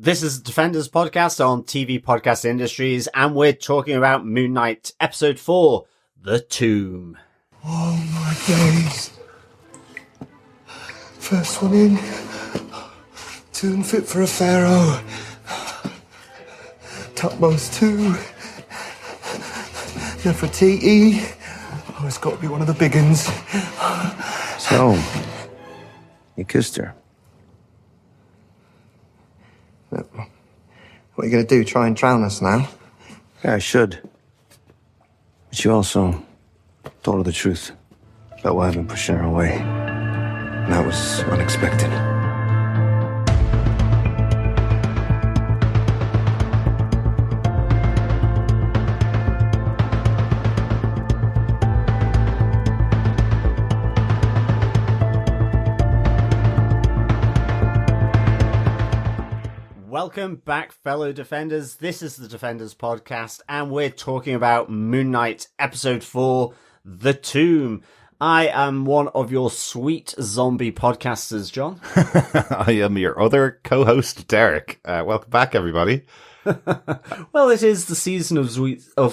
This is Defenders Podcast on TV Podcast Industries, and we're talking about Moon Knight, Episode 4, The Tomb. Oh my days. First one in. Tomb fit for a pharaoh. Topmost 2. Nefertiti. Oh, it's got to be one of the big uns. So, you kissed her. What are you going to do, try and drown us now? Yeah, I should. But you also told her the truth about why I've been pushing her away. And that was unexpected. Welcome back, fellow Defenders. This is the Defenders Podcast, and we're talking about Moon Knight, Episode 4, The Tomb. I am one of your sweet zombie podcasters, John. I am your other co-host, Derek. Welcome back, everybody. Well, it is the season of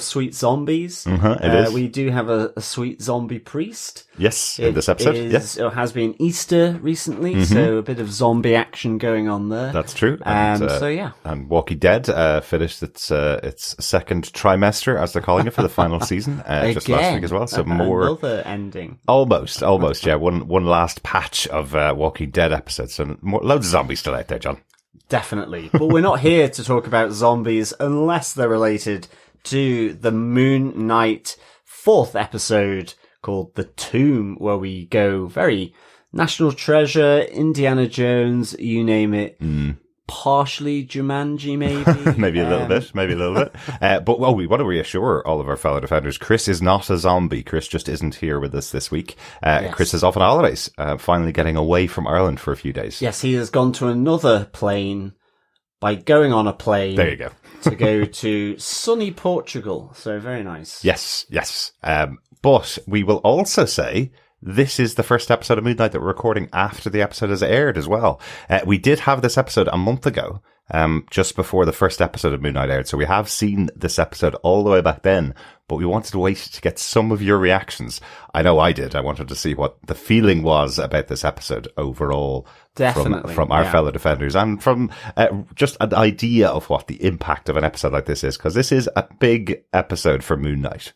sweet zombies. It is. We do have a sweet zombie priest. Yes, in this episode. Yes, It has been Easter recently, so a bit of zombie action going on there. that's true. So yeah. And Walking Dead finished its second trimester, as they're calling it, for the final season, just last week as well. So more another ending. almost. Yeah, one last patch of Walking Dead episodes, and loads of zombies still out there, John. Definitely. But we're not here to talk about zombies unless they're related to the Moon Knight 4th episode called The Tomb, where we go very National Treasure, Indiana Jones, you name it. Partially Jumanji, maybe. Maybe a little bit. But we want to reassure all of our fellow Defenders, Chris is not a zombie. Chris just isn't here with us this week. Yes. Chris is off on holidays, finally getting away from Ireland for a few days. Yes, he has gone to another plane by going on a plane. There you go. To go to sunny Portugal. So very nice. Yes. But we will also say this is the first episode of Moon Knight that we're recording after the episode has aired as well. We did have this episode a month ago, just before the first episode of Moon Knight aired. So we have seen this episode all the way back then, but we wanted to wait to get some of your reactions. I know I did. I wanted to see what the feeling was about this episode overall. Definitely, from our yeah. fellow Defenders, and from just an idea of what the impact of an episode like this is, because this is a big episode for Moon Knight.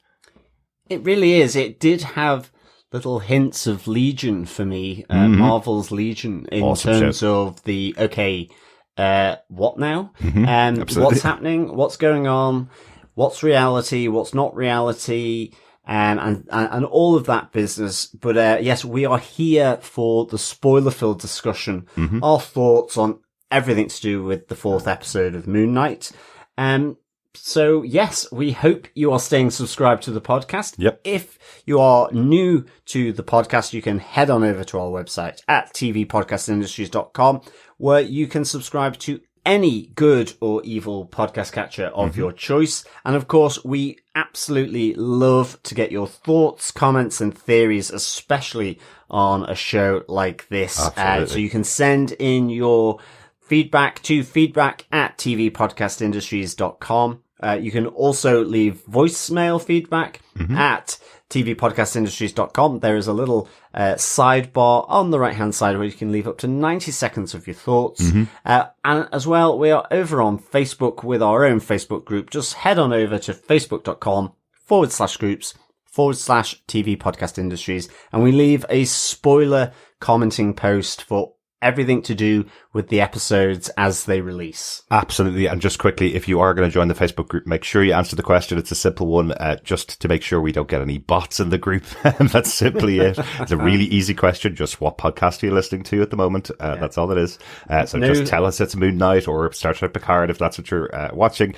It really is. It did have little hints of Legion for me, Marvel's Legion, in Awesome terms show. of the, what now? Absolutely. What's happening? What's going on? What's reality? What's not reality? And all of that business. But, yes, we are here for the spoiler-filled discussion, our thoughts on everything to do with the 4th episode of Moon Knight. So yes, we hope you are staying subscribed to the podcast. Yep. If you are new to the podcast, you can head on over to our website at tvpodcastindustries.com, where you can subscribe to any good or evil podcast catcher of your choice. And of course, we absolutely love to get your thoughts, comments, and theories, especially on a show like this. Absolutely. So you can send in your feedback to feedback@tvpodcastindustries.com. You can also leave voicemail feedback at tvpodcastindustries.com. There is a little sidebar on the right-hand side where you can leave up to 90 seconds of your thoughts. And as well, we are over on Facebook with our own Facebook group. Just head on over to facebook.com/groups/TV Podcast Industries, and we leave a spoiler commenting post for everything to do with the episodes as they release. Absolutely. And just quickly, if you are going to join the Facebook group, make sure you answer the question. It's a simple one, just to make sure we don't get any bots in the group. That's simply it. It's a really easy question. Just what podcast are you listening to at the moment? That's all it is. So just tell us it's Moon Knight or Star Trek Picard if that's what you're watching.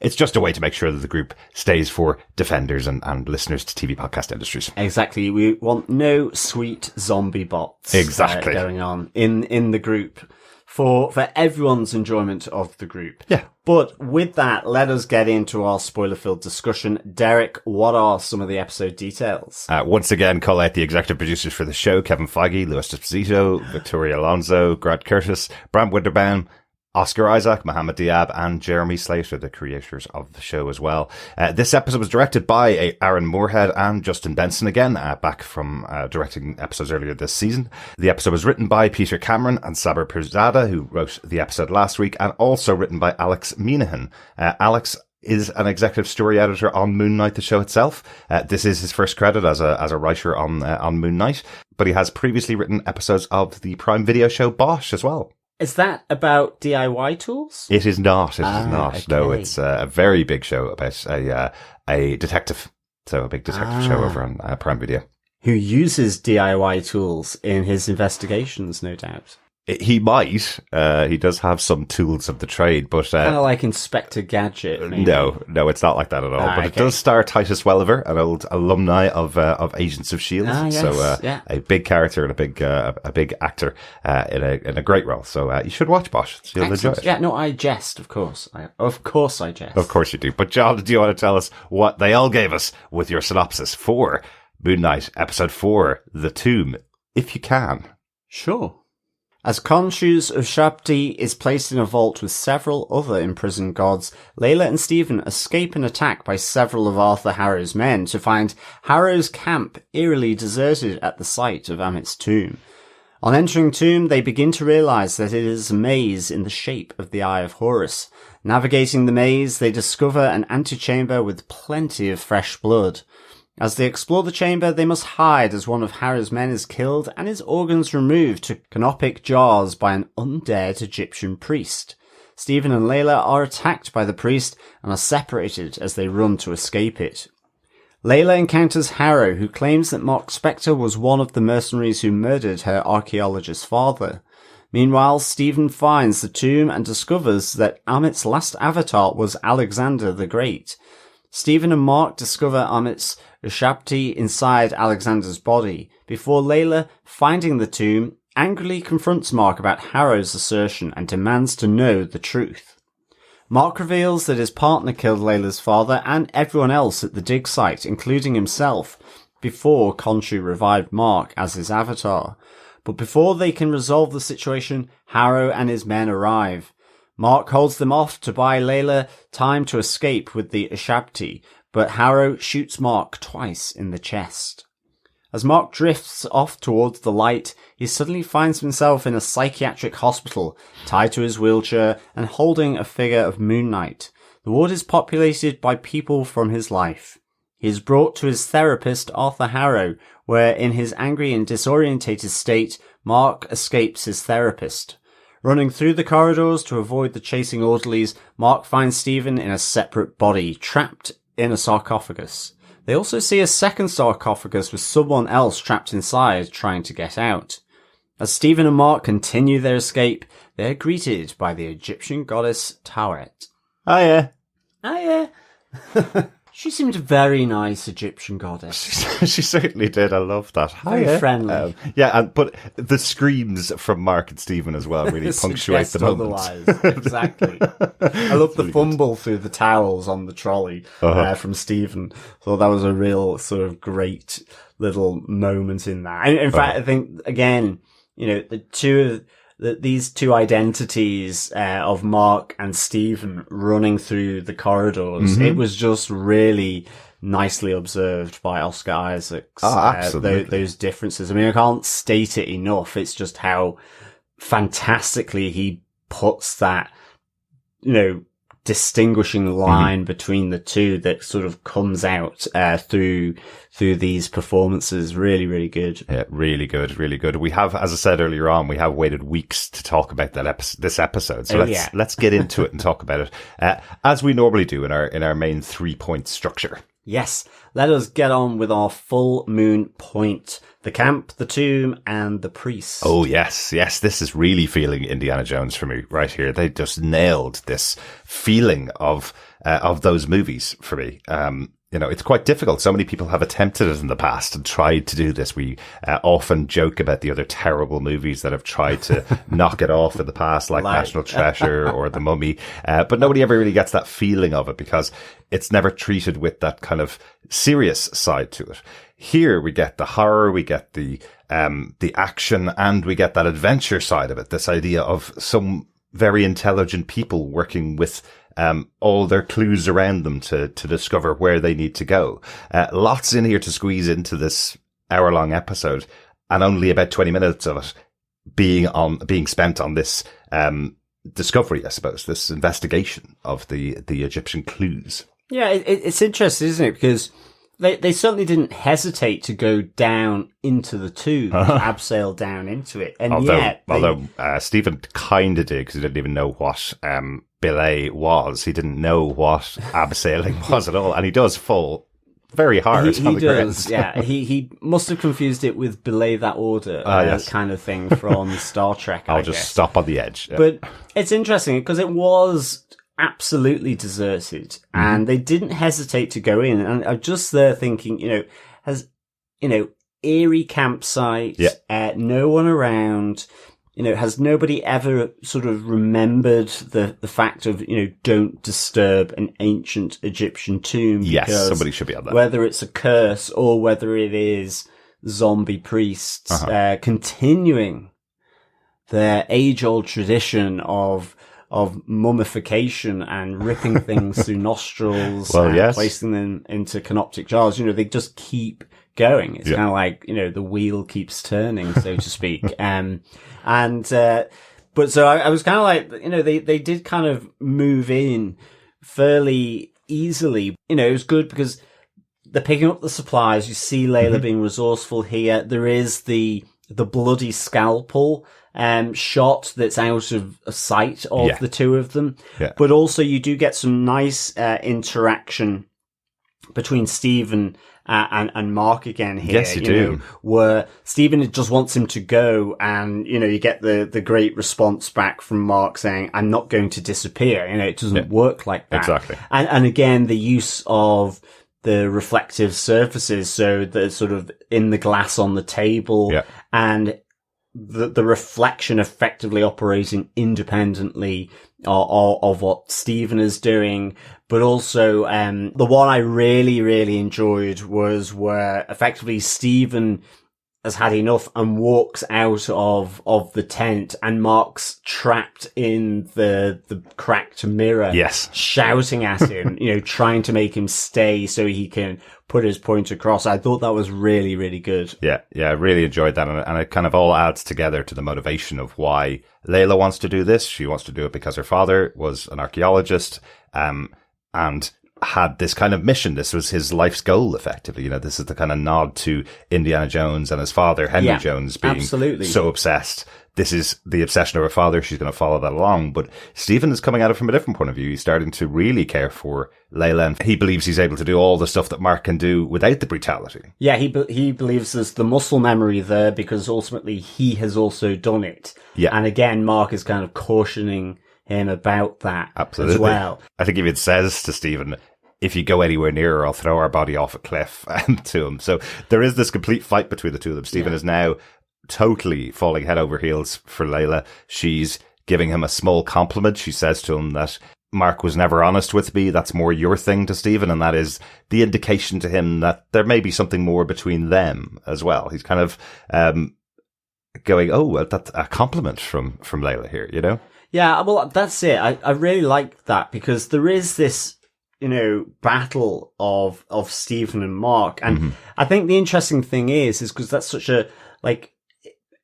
It's just a way to make sure that the group stays for Defenders and listeners to TV Podcast Industries. Exactly. We want no sweet zombie bots going on in the group for everyone's enjoyment of the group. Yeah. But with that, let us get into our spoiler-filled discussion. Derek, what are some of the episode details? Once again, call out the executive producers for the show: Kevin Feige, Louis Esposito, Victoria Alonso, Grant Curtis, Bram Winterbaum, Oscar Isaac, Mohammed Diab, and Jeremy Slater, the creators of the show as well. This episode was directed by Aaron Moorhead and Justin Benson again, back from directing episodes earlier this season. The episode was written by Peter Cameron and Saber Pirzada, who wrote the episode last week, and also written by Alex Minahan. Alex is an executive story editor on Moon Knight, the show itself. This is his first credit as a writer on Moon Knight, but he has previously written episodes of the Prime Video show Bosch as well. Is that about DIY tools? It is not. It is not. Okay. No, it's a very big show about a detective. So a big detective show over on Prime Video. Who uses DIY tools in his investigations, no doubt. He might. He does have some tools of the trade, but Kind of like Inspector Gadget, maybe. no, it's not like that at all. But it does star Titus Welliver, an old alumni of Agents of S.H.I.E.L.D. Yes, So a big character and a big actor in a great role. So you should watch Bosch. You'll enjoy it. Yeah, no, I jest, of course. Of course I jest. Of course you do. But John, do you want to tell us what they all gave us with your synopsis for Moon Knight Episode 4, The Tomb, if you can? Sure. As Khonshu's Ushabti is placed in a vault with several other imprisoned gods, Layla and Stephen escape an attack by several of Arthur Harrow's men to find Harrow's camp eerily deserted at the site of Amit's tomb. On entering tomb, they begin to realize that it is a maze in the shape of the Eye of Horus. Navigating the maze, they discover an antechamber with plenty of fresh blood. As they explore the chamber, they must hide as one of Harrow's men is killed and his organs removed to canopic jars by an undead Egyptian priest. Stephen and Layla are attacked by the priest and are separated as they run to escape it. Layla encounters Harrow, who claims that Mark Spector was one of the mercenaries who murdered her archaeologist father. Meanwhile, Stephen finds the tomb and discovers that Amit's last avatar was Alexander the Great. Stephen and Mark discover Amit's Ushabti inside Alexander's body, before Layla, finding the tomb, angrily confronts Mark about Harrow's assertion and demands to know the truth. Mark reveals that his partner killed Layla's father and everyone else at the dig site, including himself, before Khonshu revived Mark as his avatar. But before they can resolve the situation, Harrow and his men arrive. Mark holds them off to buy Layla time to escape with the Ushabti, but Harrow shoots Mark twice in the chest. As Mark drifts off towards the light, he suddenly finds himself in a psychiatric hospital, tied to his wheelchair and holding a figure of Moon Knight. The ward is populated by people from his life. He is brought to his therapist, Arthur Harrow, where in his angry and disorientated state, Mark escapes his therapist. Running through the corridors to avoid the chasing orderlies, Mark finds Stephen in a separate body, trapped in a sarcophagus. They also see a second sarcophagus with someone else trapped inside, trying to get out. As Stephen and Mark continue their escape, they are greeted by the Egyptian goddess Taweret. Hiya. Hiya. She seemed a very nice Egyptian goddess. She certainly did. I love that. Very friendly. But the screams from Mark and Stephen as well really punctuate the moment. Otherwise. Exactly. I love the fumble through the towels on the trolley from Stephen. So that was a real sort of great little moment in that. In fact, I think, again, these two identities of Mark and Stephen running through the corridors, it was just really nicely observed by Oscar Isaacs. Absolutely. Those differences. I mean, I can't state it enough. It's just how fantastically he puts that, distinguishing line between the two that sort of comes out through these performances. Really, really good. Yeah, really good, really good. We have, as I said earlier on, we have waited weeks to talk about this episode. So let's get into it and talk about it as we normally do in our main 3-point structure. Yes, let us get on with our full moon point. The camp, the tomb, and the priest. Oh, yes. This is really feeling Indiana Jones for me right here. They just nailed this feeling of those movies for me. It's quite difficult. So many people have attempted it in the past and tried to do this. We often joke about the other terrible movies that have tried to knock it off in the past, like National Treasure or The Mummy. But nobody ever really gets that feeling of it because it's never treated with that kind of serious side to it. Here we get the horror, we get the action, and we get that adventure side of it. This idea of some very intelligent people working with all their clues around them to discover where they need to go. Lots in here to squeeze into this hour-long episode, and only about 20 minutes of it being spent on this discovery, I suppose, this investigation of the Egyptian clues. Yeah, it's interesting, isn't it? Because they certainly didn't hesitate to go down into the tomb, to abseil down into it. And although Stephen kind of did, because he didn't even know what Billet was. He didn't know what abseiling was at all. And he does fall very hard on the ground. Yeah. He must have confused it with Belay That Order, yes. kind of thing from Star Trek, I'll just stop on the edge. Yeah. But it's interesting because it was absolutely deserted and they didn't hesitate to go in. And I'm just there thinking, eerie campsite, no one around, has nobody ever sort of remembered the fact of, don't disturb an ancient Egyptian tomb? Yes, somebody should be on that. Whether it's a curse or whether it is zombie priests, continuing their age-old tradition of mummification and ripping things through nostrils and placing them into canoptic jars. They just keep going. It's kind of like, the wheel keeps turning, so to speak. But so I was kind of like, they did kind of move in fairly easily. It was good because they're picking up the supplies. You see Layla being resourceful here. There is the bloody scalpel shot that's out of sight of the two of them. Yeah. But also you do get some nice interaction between Stephen and Mark again here. Yes, you do. Where Stephen just wants him to go, and you get the great response back from Mark saying, "I'm not going to disappear." It doesn't work like that. Exactly. And again, the use of the reflective surfaces, so the sort of in the glass on the table, and the reflection effectively operating independently of what Stephen is doing. But also, the one I really, really enjoyed was where effectively Stephen has had enough and walks out of the tent, and Mark's trapped in the cracked mirror. Yes. Shouting at him, trying to make him stay so he can put his point across. I thought that was really, really good. Yeah, I really enjoyed that. And it kind of all adds together to the motivation of why Layla wants to do this. She wants to do it because her father was an archaeologist, and had this kind of mission. This was his life's goal, effectively. This is the kind of nod to Indiana Jones and his father, Henry Jones, being so obsessed. This is the obsession of her father. She's going to follow that along. But Stephen is coming at it from a different point of view. He's starting to really care for Layla, and he believes he's able to do all the stuff that Mark can do without the brutality. Yeah, he believes there's the muscle memory there because ultimately he has also done it. Yeah. And again, Mark is kind of cautioning him about that as well. I think he even says to Stephen, if you go anywhere near her, I'll throw our body off a cliff, to him. So there is this complete fight between the two of them. Stephen is now totally falling head over heels for Layla. She's giving him a small compliment. She says to him that Mark was never honest with me. That's more your thing to Stephen. And that is the indication to him that there may be something more between them as well. He's kind of going, oh, that's a compliment from Layla here, Yeah, well, that's it. I really like that because there is this, battle of Stephen and Mark. And I think the interesting thing is because that's such a,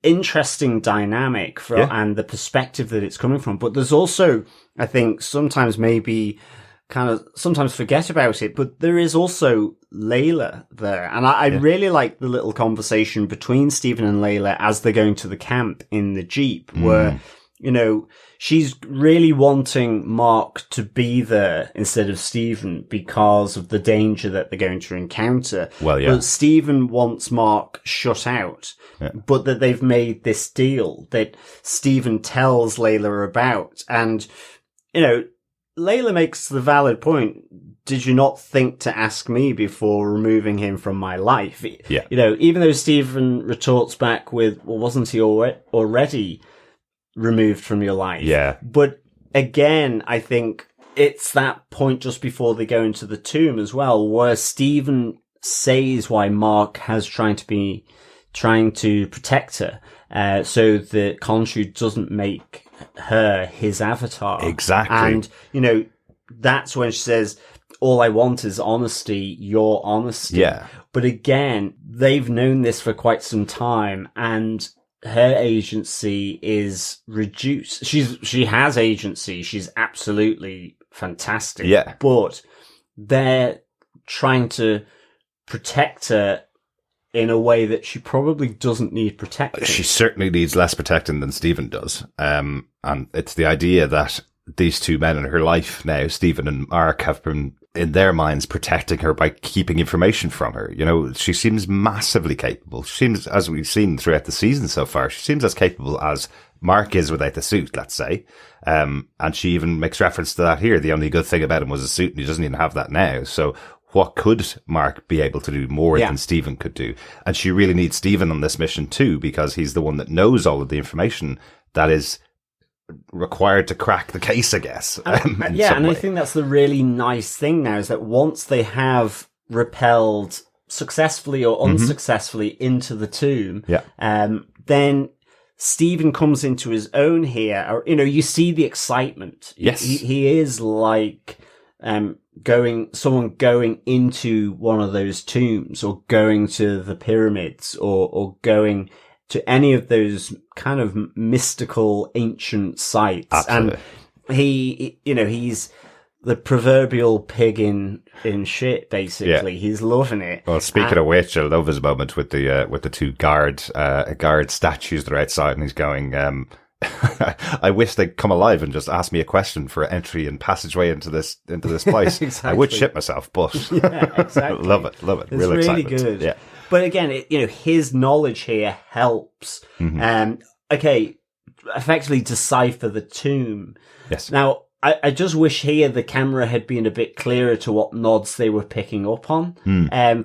interesting dynamic and the perspective that it's coming from. But there's also, I think, sometimes maybe sometimes forget about it, but there is also Layla there. And I really like the little conversation between Stephen and Layla as they're going to the camp in the Jeep where, she's really wanting Mark to be there instead of Stephen because of the danger that they're going to encounter. Well, yeah. But Stephen wants Mark shut out, but that they've made this deal that Stephen tells Layla about. And, Layla makes the valid point. Did you not think to ask me before removing him from my life? Yeah. Even though Stephen retorts back with, well, wasn't he already removed from your life? Yeah. But again, I think it's that point just before they go into the tomb as well, where Stephen says why Mark has tried to trying to protect her, so that Khonshu doesn't make her his avatar. Exactly. And, you know, that's when she says, all I want is honesty, your honesty. Yeah. But again, they've known this for quite some time, and her agency is reduced. She has agency. She's absolutely fantastic. Yeah. But they're trying to protect her in a way that she probably doesn't need protecting. She certainly needs less protecting than Stephen does. And it's the idea that these two men in her life now, Stephen and Mark, have been, in their minds, protecting her by keeping information from her. You know, she seems massively capable. She seems, as we've seen throughout the season so far, she seems as capable as Mark is without the suit, let's say. And she even makes reference to that here. The only good thing about him was a suit, and he doesn't even have that now. So what could Mark be able to do more than Stephen could do? And she really needs Stephen on this mission too, because he's the one that knows all of the information that is required to crack the case, I guess. And I think that's the really nice thing now, is that once they have repelled successfully or unsuccessfully into the tomb, then Stephen comes into his own here. Or, you know, you see the excitement. Yes. He is like someone going into one of those tombs, or going to the pyramids, or going to any of those kind of mystical ancient sites. Absolutely. And he's the proverbial pig in shit, basically. Yeah. He's loving it. Well, speaking of which, I love his moment with the two guard statues that are outside, and he's going, I wish they'd come alive and just ask me a question for entry and passageway into this place. Exactly. I would shit myself, but yeah, exactly. love it. It's Real really excitement. good. Yeah. But again, his knowledge here helps. Effectively decipher the tomb. Yes. Now, I just wish here the camera had been a bit clearer to what nods they were picking up on,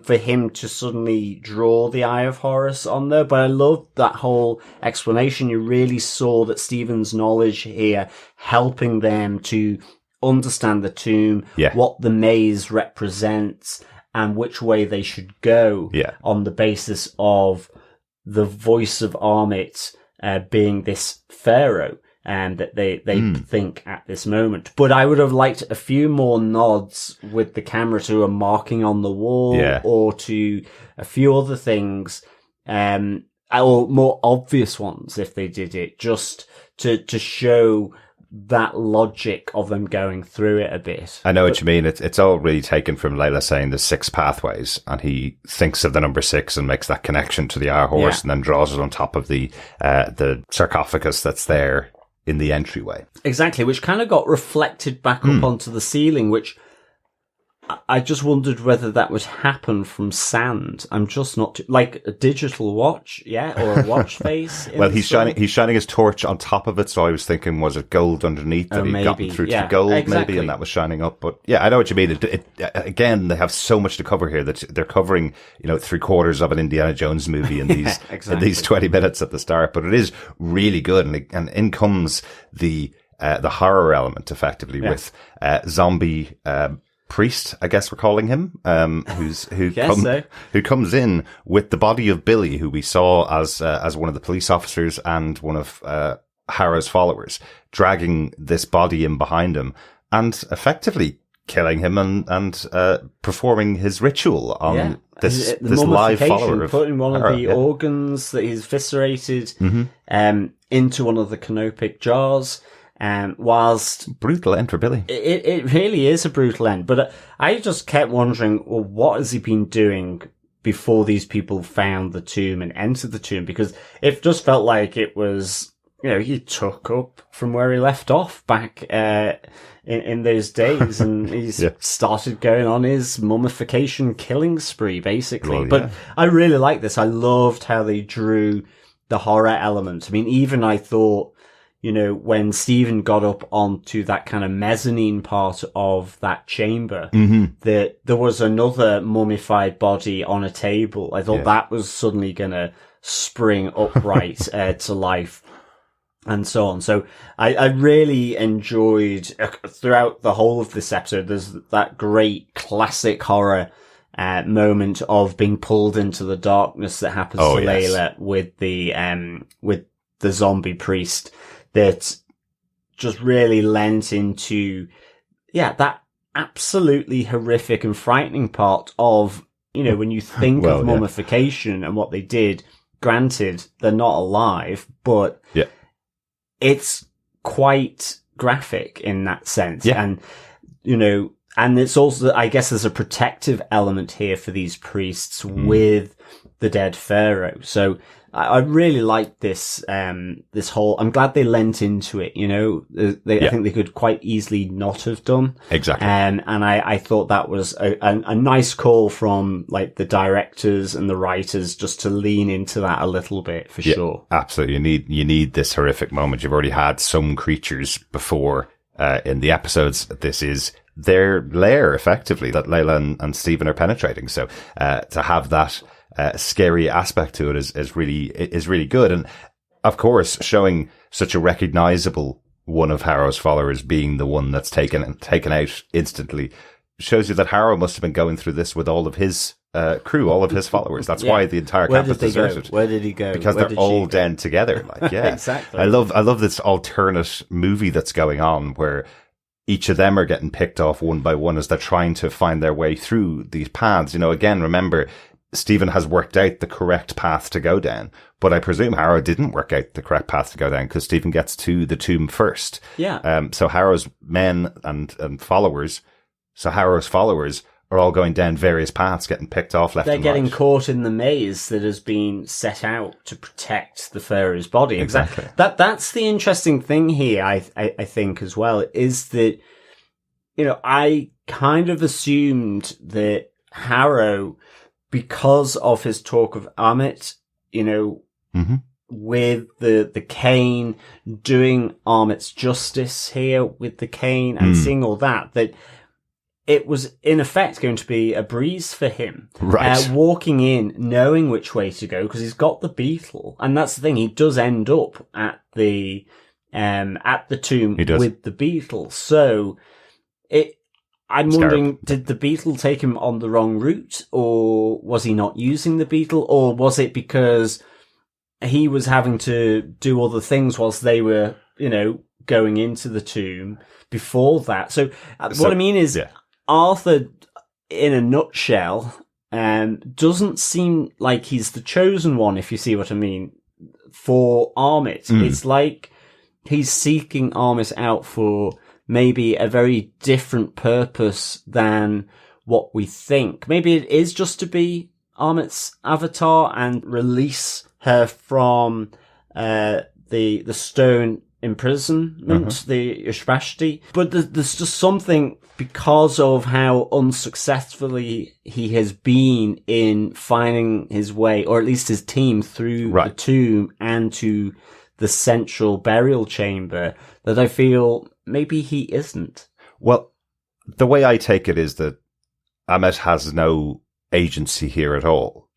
for him to suddenly draw the Eye of Horus on there. But I loved that whole explanation. You really saw that Stephen's knowledge here helping them to understand the tomb, what the maze represents, and which way they should go, on the basis of the voice of Amit being this pharaoh, and that they think at this moment. But I would have liked a few more nods with the camera to a marking on the wall, or to a few other things, or more obvious ones if they did it, just to show that logic of them going through it a bit. I know what you mean. It's all really taken from Layla saying there's 6 pathways, and he thinks of the number 6 and makes that connection to the Eye of Horus, and then draws it on top of the sarcophagus that's there in the entryway. Exactly, which kind of got reflected back up onto the ceiling, which I just wondered whether that would happen from sand. I'm just not like a digital watch, or a watch face. Well, he's shining his torch on top of it, so I was thinking, was it gold underneath that he'd gotten through to the gold, maybe, and that was shining up. But yeah, I know what you mean. It again, they have so much to cover here that they're covering, 3/4 of an Indiana Jones movie in these in these 20 minutes at the start. But it is really good, and in comes the horror element, effectively, with zombie. Priest, I guess we're calling him, who comes in with the body of Billy, who we saw as one of the police officers and one of Hara's followers, dragging this body in behind him and effectively killing him and performing his ritual on this live follower of putting one of the organs that he's eviscerated into one of the canopic jars. Whilst brutal end for Billy, it really is a brutal end. But I just kept wondering, well, what has he been doing before these people found the tomb and entered the tomb? Because it just felt like it was, he took up from where he left off back in those days, and he's started going on his mummification killing spree, basically. Well, but I really like this. I loved how they drew the horror element. I mean, even I thought, when Stephen got up onto that kind of mezzanine part of that chamber, that there was another mummified body on a table. I thought that was suddenly going to spring upright to life, and so on. So I really enjoyed throughout the whole of this episode. There's that great classic horror moment of being pulled into the darkness that happens Oh, to yes. Layla with the zombie priest, that just really lent into, that absolutely horrific and frightening part of, when you think Well, of yeah. mummification and what they did. Granted, they're not alive, but Yeah. it's quite graphic in that sense. Yeah. And, and it's also, I guess there's a protective element here for these priests with the dead pharaoh. So I really like this, this whole, I'm glad they lent into it, I think they could quite easily not have done. Exactly. And I thought that was a nice call from like the directors and the writers just to lean into that a little bit for sure. Absolutely. You need this horrific moment. You've already had some creatures before, in the episodes. This is their lair, effectively, that Layla and Stephen are penetrating. So, to have that, scary aspect to it is really good. And of course, showing such a recognizable one of Harrow's followers being the one that's taken out instantly shows you that Harrow must have been going through this with all of his crew, all of his followers. That's why the entire camp is deserted. Where did he go? Because they're all den together. Like, yeah, Exactly. I love this alternate movie that's going on where each of them are getting picked off one by one as they're trying to find their way through these paths. Again, remember, Stephen has worked out the correct path to go down, but I presume Harrow didn't work out the correct path to go down because Stephen gets to the tomb first. Yeah. So Harrow's men and followers, so Harrow's followers are all going down various paths, getting picked off left They're and getting right. caught in the maze that has been set out to protect the pharaoh's body. Exactly. That's the interesting thing here, I think, as well, is that, I kind of assumed that Harrow, because of his talk of Amit, with the cane, doing Amit's justice here with the cane and seeing all that it was in effect going to be a breeze for him. Right. Walking in, knowing which way to go, because he's got the beetle. And that's the thing, he does end up at the tomb He does. with the beetle. So I'm Scarab. wondering, did the beetle take him on the wrong route, or was he not using the beetle, or was it because he was having to do other things whilst they were, going into the tomb before that? So what I mean is, yeah. Arthur, in a nutshell, doesn't seem like he's the chosen one, if you see what I mean, for Amit. It's like he's seeking Amit out for maybe a very different purpose than what we think. Maybe it is just to be Amit's avatar and release her from the stone imprisonment, the Ishvashti. But there's just something, because of how unsuccessfully he has been in finding his way, or at least his team, through the tomb and to the central burial chamber, that I feel maybe he isn't. Well, the way I take it is that Amit has no agency here at all.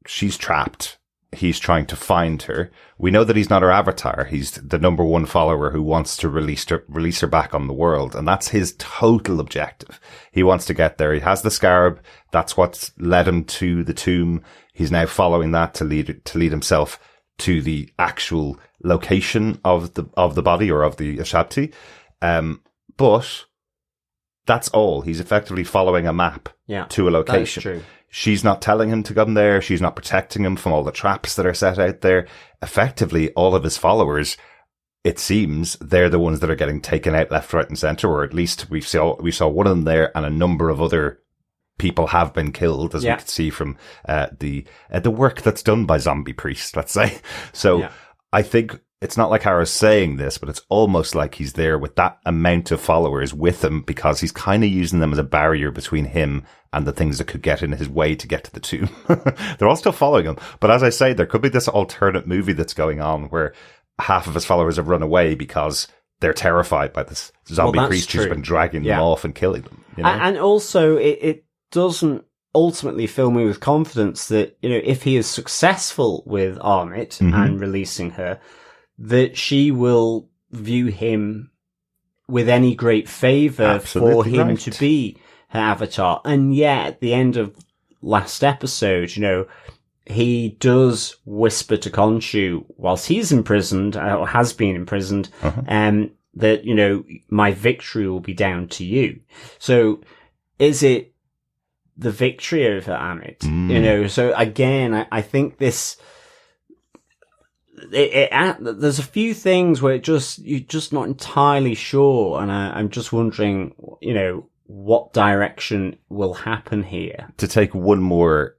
She's trapped. He's trying to find her. We know that he's not her avatar. He's the number one follower who wants to release her back on the world. And that's his total objective. He wants to get there. He has the scarab. That's what's led him to the tomb. He's now following that to lead himself to the actual location of the body, or of the Ashabti. But that's all. He's effectively following a map to a location. That is true. She's not telling him to come there. She's not protecting him from all the traps that are set out there. Effectively, all of his followers, it seems, they're the ones that are getting taken out left, right, and centre, or at least we saw one of them there, and a number of other people have been killed, as we could see from the work that's done by zombie priests, let's say. So I think it's not like Harrow's saying this, but it's almost like he's there with that amount of followers with him, because he's kind of using them as a barrier between him and the things that could get in his way to get to the tomb. They're all still following him. But as I say, there could be this alternate movie that's going on where half of his followers have run away because they're terrified by this zombie priest who's been dragging them off and killing them. And also, it doesn't ultimately fill me with confidence that, if he is successful with Amit and releasing her, that she will view him with any great favour for him to be her avatar. And yet, at the end of last episode, he does whisper to Khonshu whilst he's imprisoned, or has been imprisoned, that, my victory will be down to you. So is it the victory over Amit? So again, I think this, there's a few things where you're just not entirely sure. And I'm just wondering, what direction will happen here. To take one more,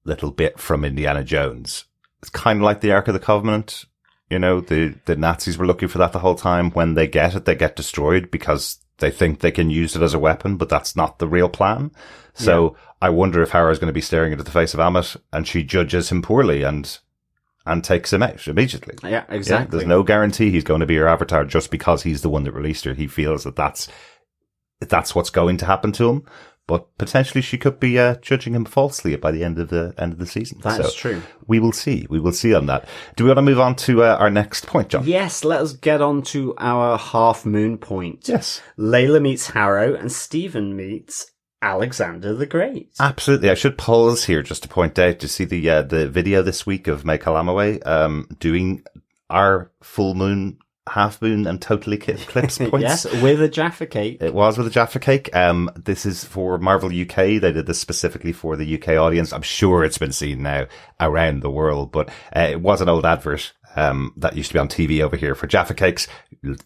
little bit from Indiana Jones. It's kind of like the Ark of the Covenant. The Nazis were looking for that the whole time. When they get it, they get destroyed because they think they can use it as a weapon, but that's not the real plan. So I wonder if Harrow's going to be staring into the face of Amit and she judges him poorly and takes him out immediately. Yeah, exactly. Yeah, there's no guarantee he's going to be her avatar just because he's the one that released her. He feels that that's what's going to happen to him. But potentially she could be judging him falsely by the end of the season. That's true. We will see. We will see on that. Do we want to move on to our next point, John? Yes, let us get on to our half moon point. Yes. Layla meets Harrow and Stephen meets Alexander the Great. Absolutely. I should pause here just to point out to see the video this week of May Kalamaway doing our full moon, half moon and totally eclipse points. Yes, with a Jaffa cake. It was with a Jaffa cake. This is for Marvel UK. They did this specifically for the UK audience. I'm sure it's been seen now around the world, but it was an old advert that used to be on TV over here for Jaffa cakes.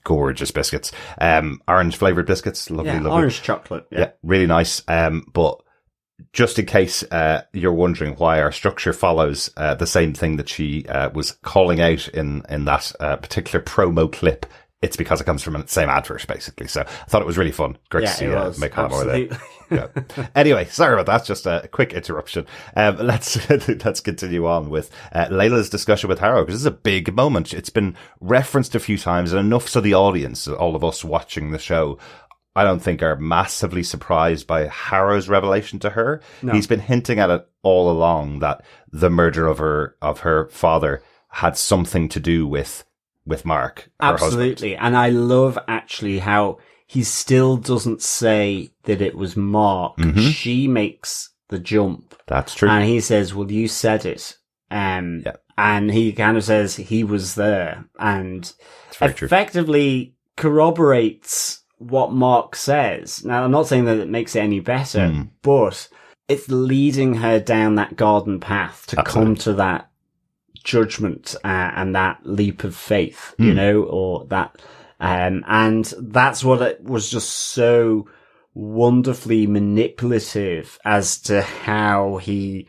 Gorgeous biscuits. Orange flavored biscuits. Lovely. Orange chocolate. Yeah, really nice. But just in case you're wondering why our structure follows the same thing that she was calling out in that particular promo clip, it's because it comes from the same advert, basically. So I thought it was really fun. Great to see May Kalamaway there. Yeah. Anyway, sorry about that. Just a quick interruption. Let's continue on with Layla's discussion with Harrow, because this is a big moment. It's been referenced a few times, and enough so the audience, all of us watching the show, I don't think are massively surprised by Harrow's revelation to her. No. He's been hinting at it all along that the murder of her father had something to do with Mark. Absolutely. And I love actually how he still doesn't say that it was Mark. Mm-hmm. She makes the jump. That's true. And he says, well, you said it. And he kind of says he was there, and effectively corroborates what Mark says. Now, I'm not saying that it makes it any better, but it's leading her down that garden path to come to that judgment and that leap of faith, or that, and that's what it was, just so wonderfully manipulative as to how he,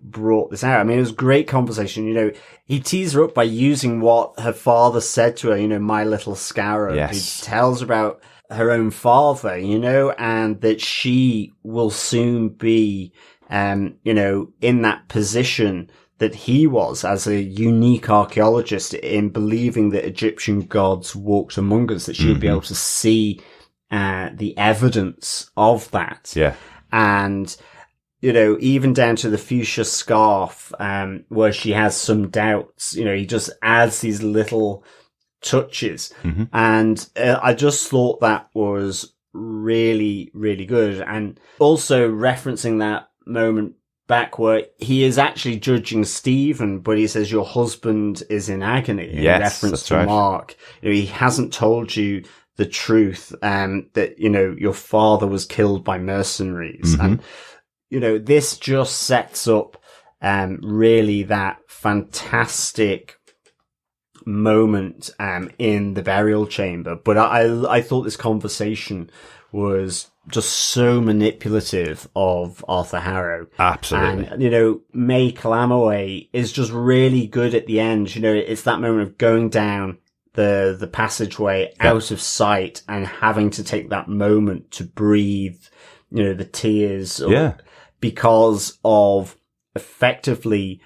brought this out. I mean, it was a great conversation. He teased her up by using what her father said to her, my little scarab. Yes. He tells her about her own father, and that she will soon be, in that position that he was as a unique archaeologist, in believing that Egyptian gods walked among us, that she would be able to see, the evidence of that. Yeah. And, even down to the fuchsia scarf, where she has some doubts, he just adds these little touches. Mm-hmm. And I just thought that was really, really good. And also referencing that moment back where he is actually judging Stephen, but he says, your husband is in agony, in reference to Mark. He hasn't told you the truth, that, your father was killed by mercenaries. Mm-hmm. And, this just sets up, really that fantastic moment, in the burial chamber. But I thought this conversation was just so manipulative of Arthur Harrow. Absolutely. And, May Kalamaway is just really good at the end. It's that moment of going down the passageway out of sight and having to take that moment to breathe, the tears. Because of effectively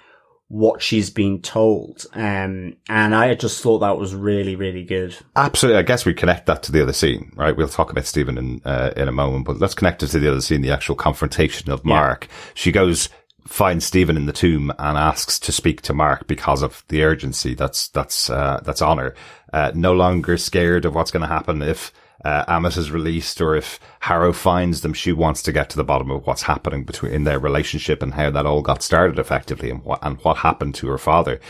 what she's been told. And I just thought that was really, really good. Absolutely. I guess we connect that to the other scene, right? We'll talk about Stephen in a moment, but let's connect it to the other scene, the actual confrontation of Mark. She finds Stephen in the tomb and asks to speak to Mark because of the urgency that's on her. No longer scared of what's going to happen if Ammit is released, or if Harrow finds them, she wants to get to the bottom of what's happening in their relationship and how that all got started effectively, and what happened to her father.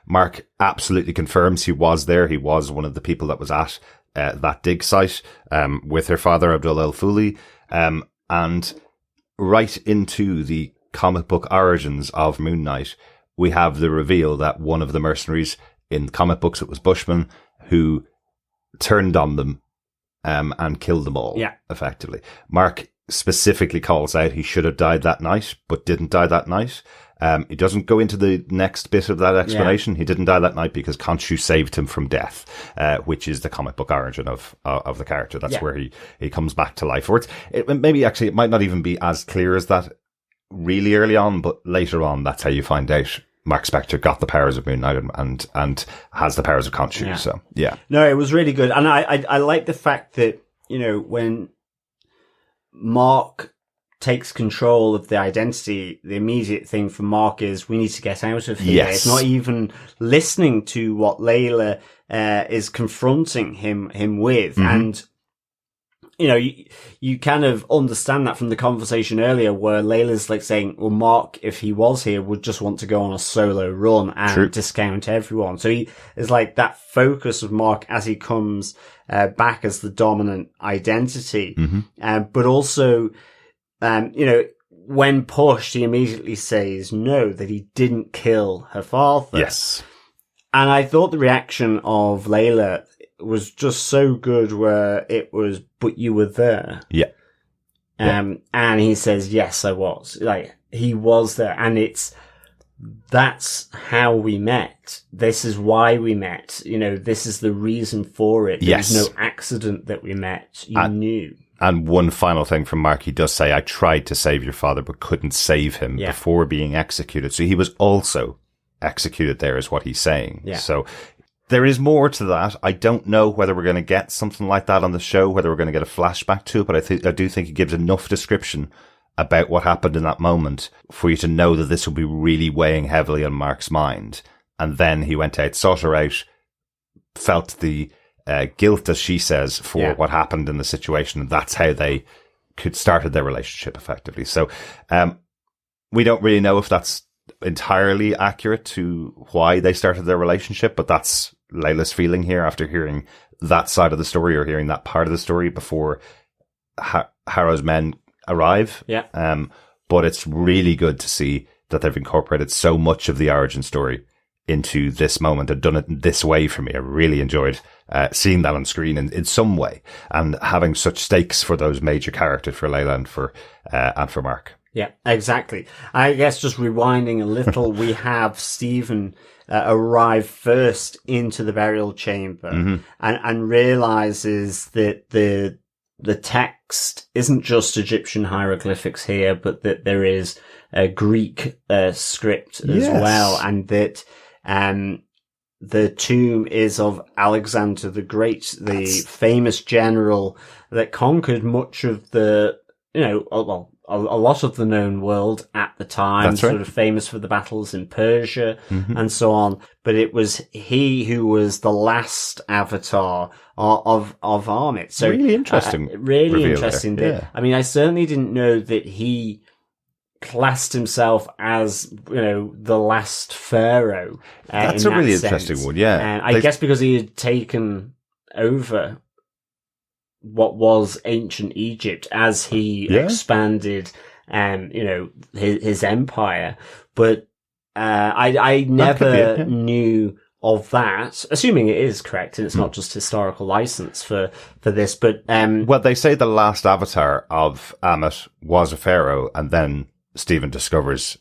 Mark absolutely confirms he was there. He was one of the people that was at that dig site with her father, Abdullah al-Fuli, and right into the comic book origins of Moon Knight, we have the reveal that one of the mercenaries in comic books, it was Bushman, who turned on them and killed them all, effectively. Mark specifically calls out he should have died that night, but didn't die that night. He doesn't go into the next bit of that explanation. He didn't die that night because Khonshu saved him from death, which is the comic book origin of the character. That's where he comes back to life. Or it might not even be as clear as that really early on, but later on, that's how you find out Mark Spector got the powers of Moon Knight and has the powers of Khonshu. Yeah. So, yeah. No, it was really good. And I like the fact that, when Mark takes control of the identity, the immediate thing for Mark is we need to get out of here. Yes. It's not even listening to what Layla is confronting him with. Mm-hmm. And, you kind of understand that from the conversation earlier where Layla's like saying, well, Mark, if he was here, would just want to go on a solo run and discount everyone. So he is like that focus of Mark as he comes back as the dominant identity. Mm-hmm. But also, when pushed, he immediately says no, that he didn't kill her father. Yes. And I thought the reaction of Layla was just so good where it was, but you were there. Yeah. And he says, yes, I was. Like, he was there. And that's how we met. This is why we met. This is the reason for it. There was no accident that we met. You knew. And one final thing from Mark, he does say, I tried to save your father, but couldn't save him before being executed. So he was also executed there, is what he's saying. Yeah. So there is more to that. I don't know whether we're going to get something like that on the show, whether we're going to get a flashback to it, but I do think it gives enough description about what happened in that moment for you to know that this will be really weighing heavily on Mark's mind. And then he went out, sought her out, felt the guilt, as she says, for what happened in the situation. And that's how they started their relationship effectively. So we don't really know if that's entirely accurate to why they started their relationship, but that's Layla's feeling here after hearing that side of the story, or hearing that part of the story before Harrow's men arrive. Yeah. But it's really good to see that they've incorporated so much of the origin story into this moment and done it in this way for me. I really enjoyed seeing that on screen in some way, and having such stakes for those major characters, for Layla and for Mark. Yeah, exactly. I guess just rewinding a little, we have Stephen arrive first into the burial chamber and realizes that the text isn't just Egyptian hieroglyphics here, but that there is a Greek script as well, and that the tomb is of Alexander the Great, the famous general that conquered much of the, a lot of the known world at the time. That's right. Sort of famous for the battles in Persia and so on. But it was he who was the last avatar of Ammit. So really interesting. Really interesting. Yeah. I mean, I certainly didn't know that he classed himself as, the last pharaoh. That's a really interesting one. Yeah. And I guess because he had taken over what was ancient Egypt as he expanded, his empire. But I never knew of that, assuming it is correct and it's not just historical license for this. But well, they say the last avatar of Ammit was a pharaoh, and then Stephen discovers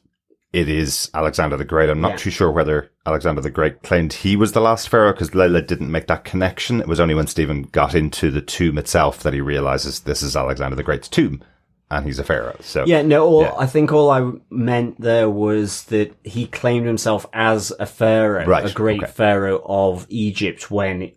it is Alexander the Great. I'm not too sure whether Alexander the Great claimed he was the last pharaoh, because Layla didn't make that connection. It was only when Stephen got into the tomb itself that he realizes this is Alexander the Great's tomb and he's a pharaoh. So I think all I meant there was that he claimed himself as a pharaoh, a great pharaoh of Egypt, when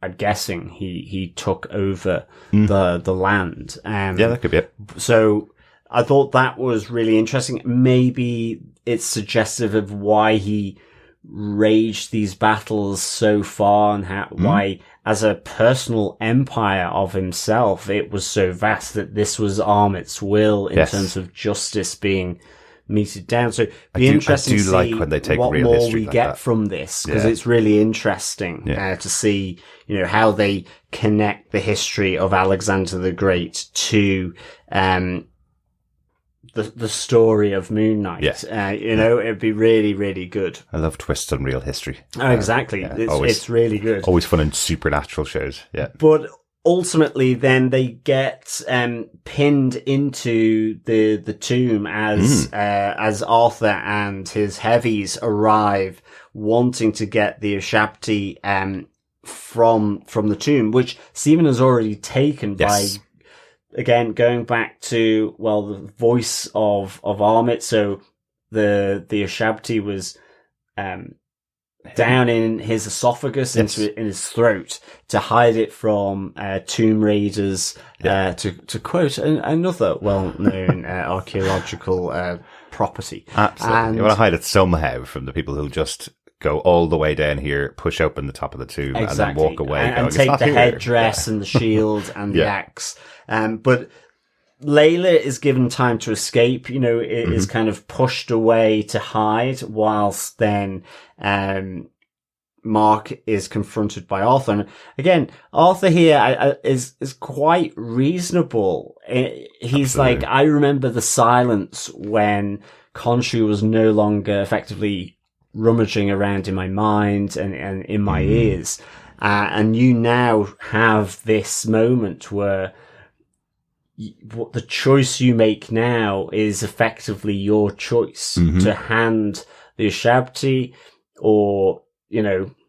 I'm guessing he took over the land. That could be it. So I thought that was really interesting. Maybe it's suggestive of why he raged these battles so far, and why as a personal empire of himself, it was so vast that this was Armit's will in terms of justice being meted down. So it'd be interesting to see like when they take what real more history we like get that. from this, because it's really interesting to see, how they connect the history of Alexander the Great to the story of Moon Knight. It'd be really, really good. I love twists on real history. Oh, exactly. It's really good. Always fun in supernatural shows. Yeah. But ultimately, then they get pinned into the tomb as Arthur and his heavies arrive, wanting to get the Ushabti from the tomb, which Stephen has already taken by. Again, going back to, the voice of Armit. So the Ushabti was, down in his esophagus, in his throat, to hide it from, tomb raiders, to quote another well-known, archaeological, property. Absolutely. And You want to hide it somehow from the people who'll just go all the way down here, push open the top of the tomb, and then walk away. And take the headdress and the shield and the axe. But Layla is given time to escape, it is kind of pushed away to hide, whilst then, Mark is confronted by Arthur. And again, Arthur here is quite reasonable. He's like, I remember the silence when Khonshu was no longer effectively rummaging around in my mind and in my ears. And you now have this moment where what the choice you make now is effectively your choice to hand the Ushabti or,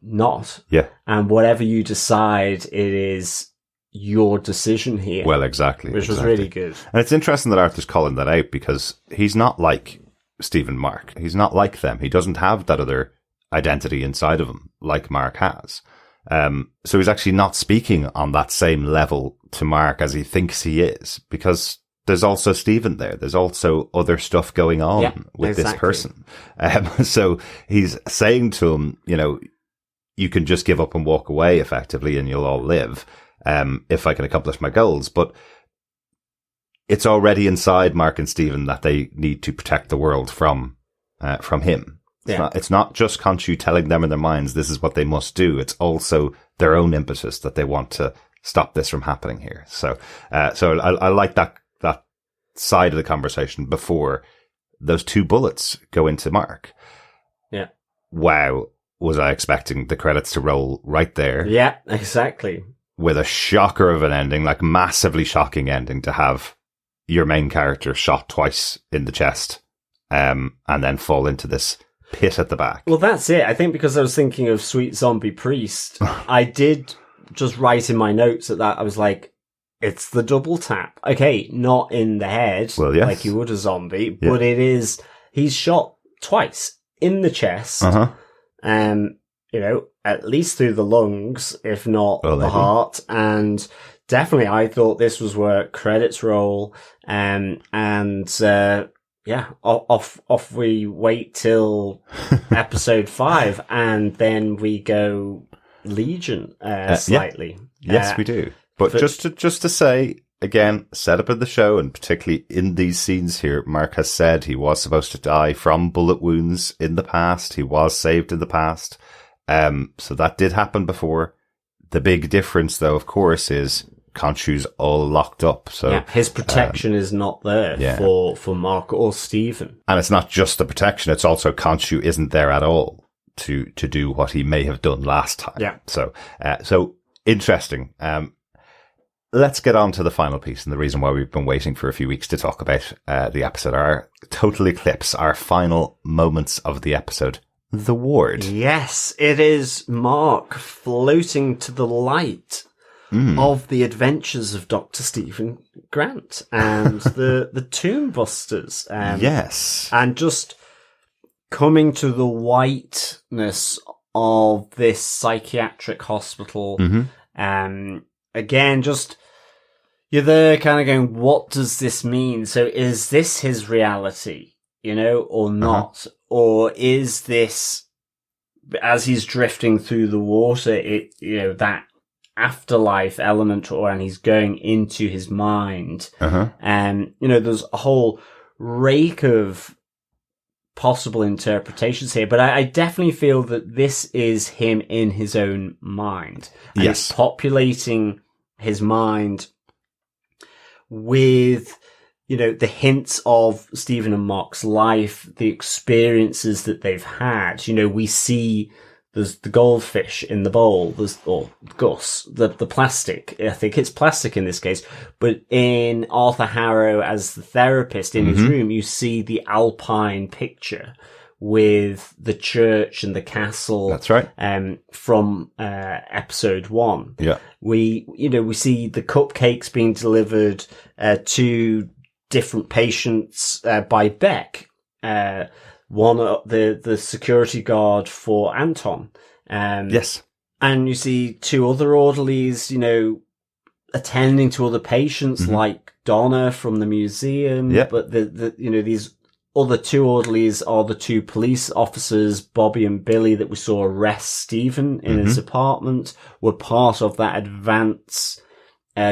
not. Yeah. And whatever you decide, it is your decision here. Well, exactly. Which was really good. And it's interesting that Arthur's calling that out, because he's not like Stephen Mark. He's not like them. He doesn't have that other identity inside of him like Mark has. So he's actually not speaking on that same level to Mark as he thinks he is, because there's also Stephen there. There's also other stuff going on with this person. So he's saying to him, you can just give up and walk away effectively and you'll all live, if I can accomplish my goals. But it's already inside Mark and Stephen that they need to protect the world from him. It's not just Khonshu telling them in their minds this is what they must do. It's also their own impetus that they want to stop this from happening here. So I like that side of the conversation before those two bullets go into Mark. Yeah. Wow. Was I expecting the credits to roll right there? Yeah, exactly. With a shocker of an ending, like massively shocking ending, to have your main character shot twice in the chest, and then fall into this pit at the back. Well, that's it. I think because I was thinking of Sweet Zombie Priest, I did just write in my notes that I was like, it's the double tap. Okay, not in the head, like you would a zombie, but it is, he's shot twice in the chest, at least through the lungs, if not the heart. And definitely I thought this was where credits roll, off we wait till episode 5, and then we go Legion slightly. Yes, we do. But just to say again, set up in the show, and particularly in these scenes here, Mark has said he was supposed to die from bullet wounds in the past. He was saved in the past. So that did happen before. The big difference, though, of course, is Khonshu's all locked up. So his protection is not there for Mark or Stephen. And it's not just the protection; it's also Khonshu isn't there at all to do what he may have done last time. Yeah. So interesting. Let's get on to the final piece, and the reason why we've been waiting for a few weeks to talk about the episode, our total eclipse, our final moments of the episode. The ward. Yes, it is Mark floating to the light of the adventures of Dr. Stephen Grant and the Tomb Busters. Yes. And just coming to the whiteness of this psychiatric hospital. Again, just you're there kind of going, what does this mean? So is this his reality, or not? Or is this, as he's drifting through the water, that afterlife element, and he's going into his mind. And, there's a whole rake of possible interpretations here, but I definitely feel that this is him in his own mind. And Yes. it's populating his mind with, the hints of Stephen and Mark's life, the experiences that they've had. We see there's the goldfish in the bowl, or Gus, the plastic. I think it's plastic in this case, but in Arthur Harrow as the therapist in his room, you see the Alpine picture with the church and the castle. That's right. From episode 1. Yeah. We see the cupcakes being delivered to different patients by Beck. One, the security guard for Anton. Yes. And you see 2 other orderlies, attending to other patients like Donna from the museum. Yeah. But these other 2 orderlies are the 2 police officers, Bobby and Billy, that we saw arrest Stephen in his apartment, were part of that advance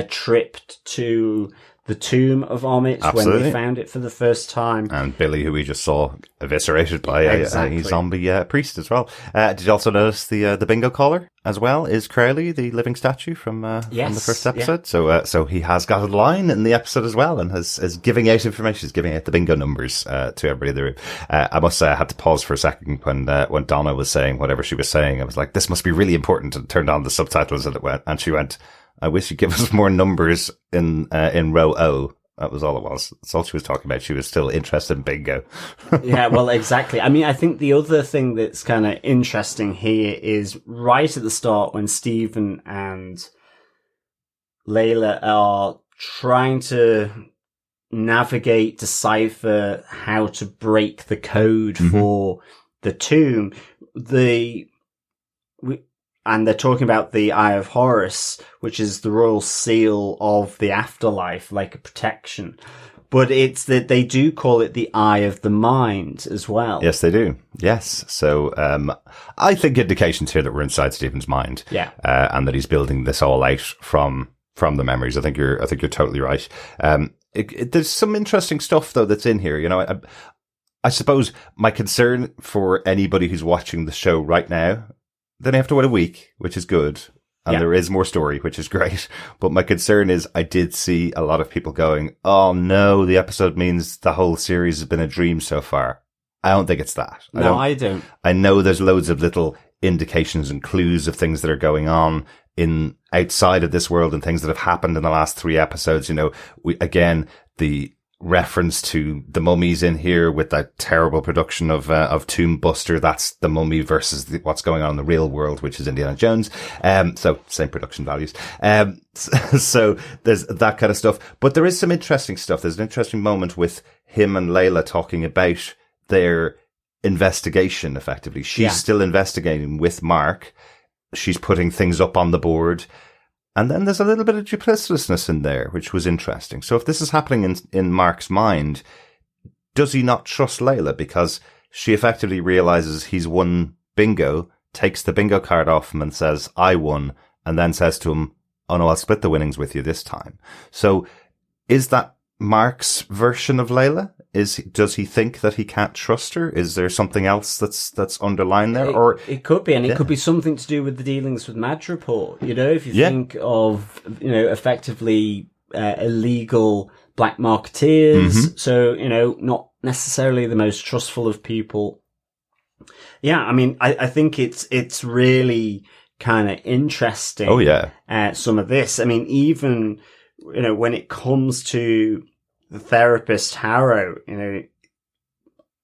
trip to the tomb of Omid when they found it for the first time. And Billy, who we just saw eviscerated by Exactly. a zombie priest as well. Did you also notice the bingo caller as well is Crowley, the living statue from the first episode? Yeah. So he has got a line in the episode as well, and is giving out information. He's giving out the bingo numbers to everybody in the room. I must say I had to pause for a second when Donna was saying whatever she was saying. I was like, this must be really important, and turned on the subtitles, and she went, I wish you'd give us more numbers in row O. That was all it was. That's all she was talking about. She was still interested in bingo. Yeah, well, exactly. I mean, I think the other thing that's kind of interesting here is right at the start when Stephen and Layla are trying to navigate, decipher how to break the code for the tomb. And they're talking about the Eye of Horus, which is the royal seal of the afterlife, like a protection. But it's that they do call it the Eye of the Mind as well. Yes, they do. Yes. So, I think indications here that we're inside Stephen's mind. Yeah. And that he's building this all out from the memories. I think you're totally right. There's some interesting stuff though that's in here. I suppose my concern for anybody who's watching the show right now, then I have to wait a week, which is good. And there is more story, which is great. But my concern is I did see a lot of people going, oh no, the episode means the whole series has been a dream so far. I don't think it's that. No, I don't. I know there's loads of little indications and clues of things that are going on in outside of this world and things that have happened in the last 3 episodes. The reference to the mummies in here with that terrible production of Tomb Buster. That's the mummy versus what's going on in the real world, which is Indiana Jones. So same production values. So there's that kind of stuff, but there is some interesting stuff. There's an interesting moment with him and Layla talking about their investigation. Effectively, she's still investigating with Mark. She's putting things up on the board. And then there's a little bit of duplicitousness in there, which was interesting. So if this is happening in Mark's mind, does he not trust Layla? Because she effectively realizes he's won bingo, takes the bingo card off him and says, I won, and then says to him, oh no, I'll split the winnings with you this time. So is that Mark's version of Layla? Does he think that he can't trust her? Is there something else that's underlying there? Or it could be, and it could be something to do with the dealings with Madripoor. If you think of, effectively illegal black marketeers. So, not necessarily the most trustful of people. Yeah, I mean, I think it's really kind of interesting. Oh yeah. Some of this. I mean, even, when it comes to the therapist Harrow,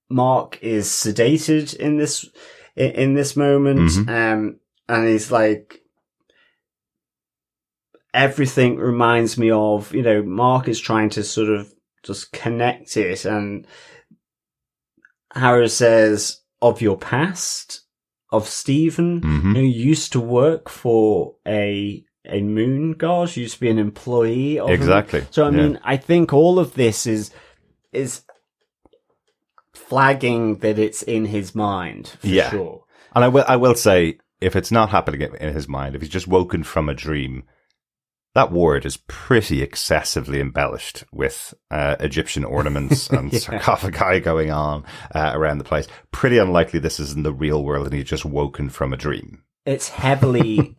Mark is sedated in this moment, and he's like, everything reminds me of, Mark is trying to sort of just connect it, and Harrow says, of your past, of Stephen, who used to work for a moon god, used to be an employee of exactly. him. So I mean, I think all of this is flagging that it's in his mind for sure. And I will say, if it's not happening in his mind, if he's just woken from a dream, that ward is pretty excessively embellished with Egyptian ornaments and sarcophagi going on around the place. Pretty unlikely this is in the real world and he's just woken from a dream. It's heavily,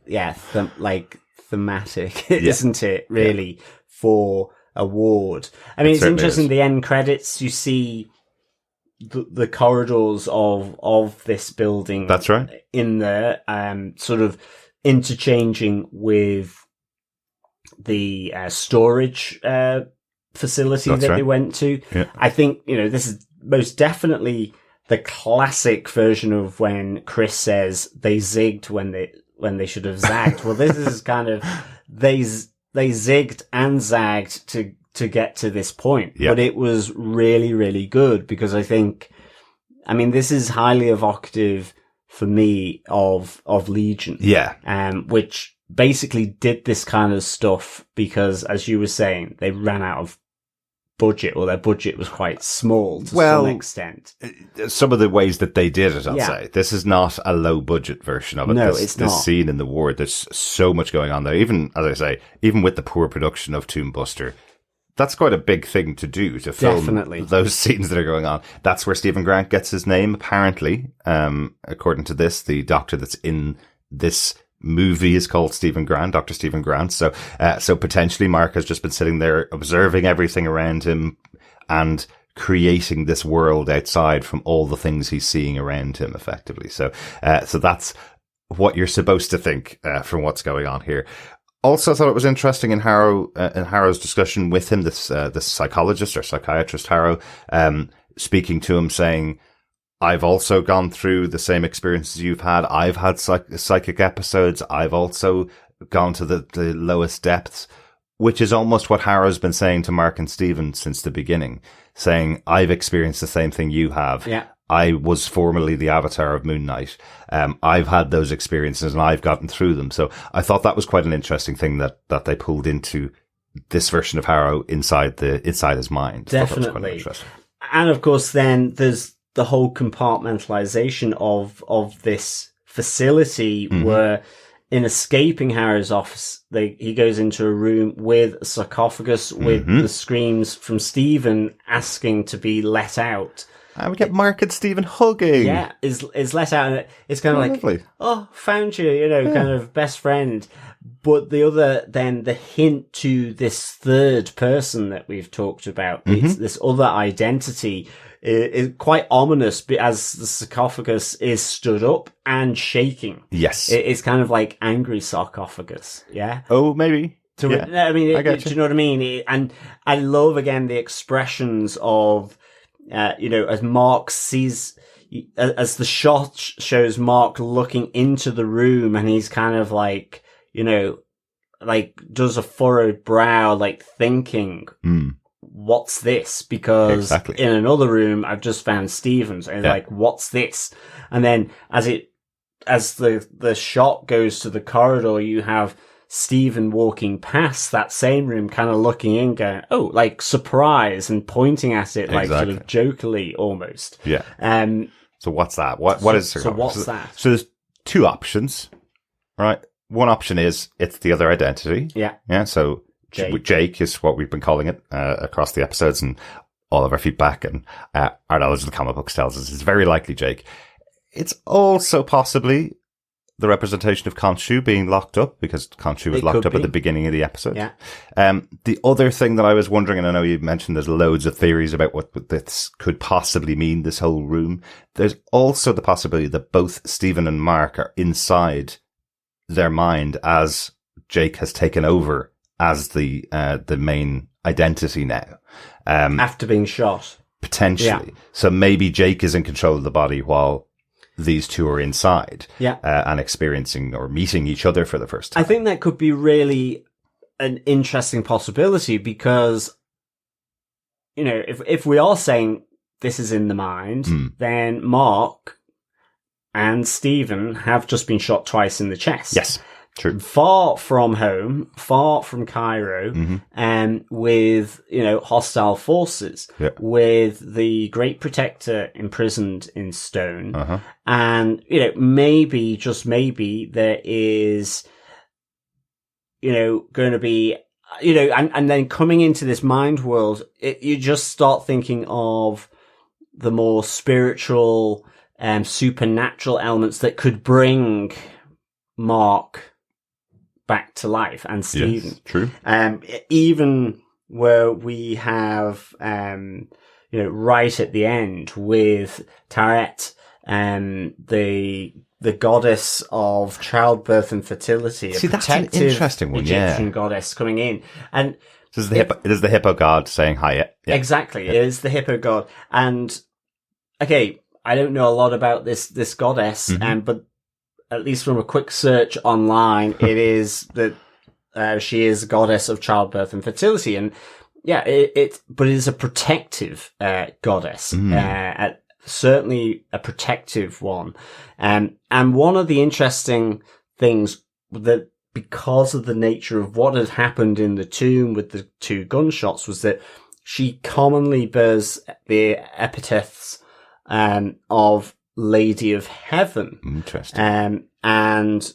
thematic, isn't it, really, for a ward. I mean, it's interesting, the end credits, you see the corridors of this building. That's right. In there, sort of interchanging with the storage facility that they went to. Yeah. I think, this is most definitely the classic version of when Chris says they zigged when they should have zagged. Well, this is kind of they zigged and zagged to get to this point. Yep. But it was really, really good because this is highly evocative for me of Legion. Yeah. Which basically did this kind of stuff because, as you were saying, they ran out of budget, or their budget was quite small to some extent. Some of the ways that they did it, I'll say. This is not a low budget version of it. No, it's not. This scene in the ward, there's so much going on there. Even, as I say, even with the poor production of Tomb Buster, that's quite a big thing to do, to film those scenes that are going on. That's where Stephen Grant gets his name, apparently. According to this, the doctor that's in this movie is called Stephen Grant, Dr. Stephen Grant. So potentially Mark has just been sitting there observing everything around him and creating this world outside from all the things he's seeing around him, effectively. So that's what you're supposed to think, from what's going on here. Also, I thought it was interesting in Harrow's discussion with him, this psychologist or psychiatrist Harrow, speaking to him, saying, I've also gone through the same experiences you've had. I've had psychic episodes. I've also gone to the lowest depths, which is almost what Harrow's been saying to Mark and Stephen since the beginning, saying, I've experienced the same thing you have. Yeah. I was formerly the avatar of Moon Knight. I've had those experiences and I've gotten through them. So I thought that was quite an interesting thing that they pulled into this version of Harrow inside his mind. Definitely. And of course, then there's the whole compartmentalization of this facility where, in escaping Harrow's office, he goes into a room with a sarcophagus with the screams from Stephen asking to be let out. And we get Mark and Stephen hugging. Yeah, is let out. And it's kind of like, oh, found you, kind of best friend. But the hint to this third person that we've talked about, this other identity, is quite ominous as the sarcophagus is stood up and shaking. Yes. It's kind of like angry sarcophagus. Yeah. Oh, maybe. I mean, do you know what I mean? And I love, again, the expressions of, as Mark sees, as the shot shows Mark looking into the room, and he's kind of like, does a furrowed brow, like thinking, what's this? Because in another room, I've just found Stephen's, and like, what's this? And then as the shot goes to the corridor, you have Stephen walking past that same room, kind of looking in, going, oh, like surprise, and pointing at it, like sort of jokingly almost. Yeah. So what's that? What is so what's that? So there's two options, right? One option is it's the other identity. Yeah. Yeah. So Jake is what we've been calling it across the episodes, and all of our feedback and our knowledge of the comic books tells us it's very likely Jake. It's also possibly the representation of Khonshu being locked up, because Khonshu was locked up at the beginning of the episode. Yeah. The other thing that I was wondering, and I know you mentioned there's loads of theories about what this could possibly mean, this whole room. There's also the possibility that both Stephen and Mark are inside their mind as Jake has taken over as the main identity now. After being shot. Potentially. Yeah. So maybe Jake is in control of the body while these two are inside, and experiencing or meeting each other for the first time. I think that could be really an interesting possibility, because, if we are saying this is in the mind, then Mark and Stephen have just been shot twice in the chest. Yes. True. far from home, far from Cairo, with, hostile forces, with the Great Protector imprisoned in stone. And, maybe, just maybe, there is, going to be, and then coming into this mind world, you just start thinking of the more spiritual, supernatural elements that could bring Mark back to life, and Stephen. Yes, true. Even where we have, right at the end with Taret, the goddess of childbirth and fertility. See, that's an interesting one, Egyptian goddess coming in. And this is the hippo god saying hi. Yeah. Exactly. It is the hippo god. And, okay, I don't know a lot about this goddess, but at least from a quick search online, it is that she is a goddess of childbirth and fertility. And yeah, but it is a protective goddess, certainly a protective one. And one of the interesting things that, because of the nature of what had happened in the tomb with the 2 gunshots, was that she commonly bears the epithets of Lady of Heaven. Interesting. And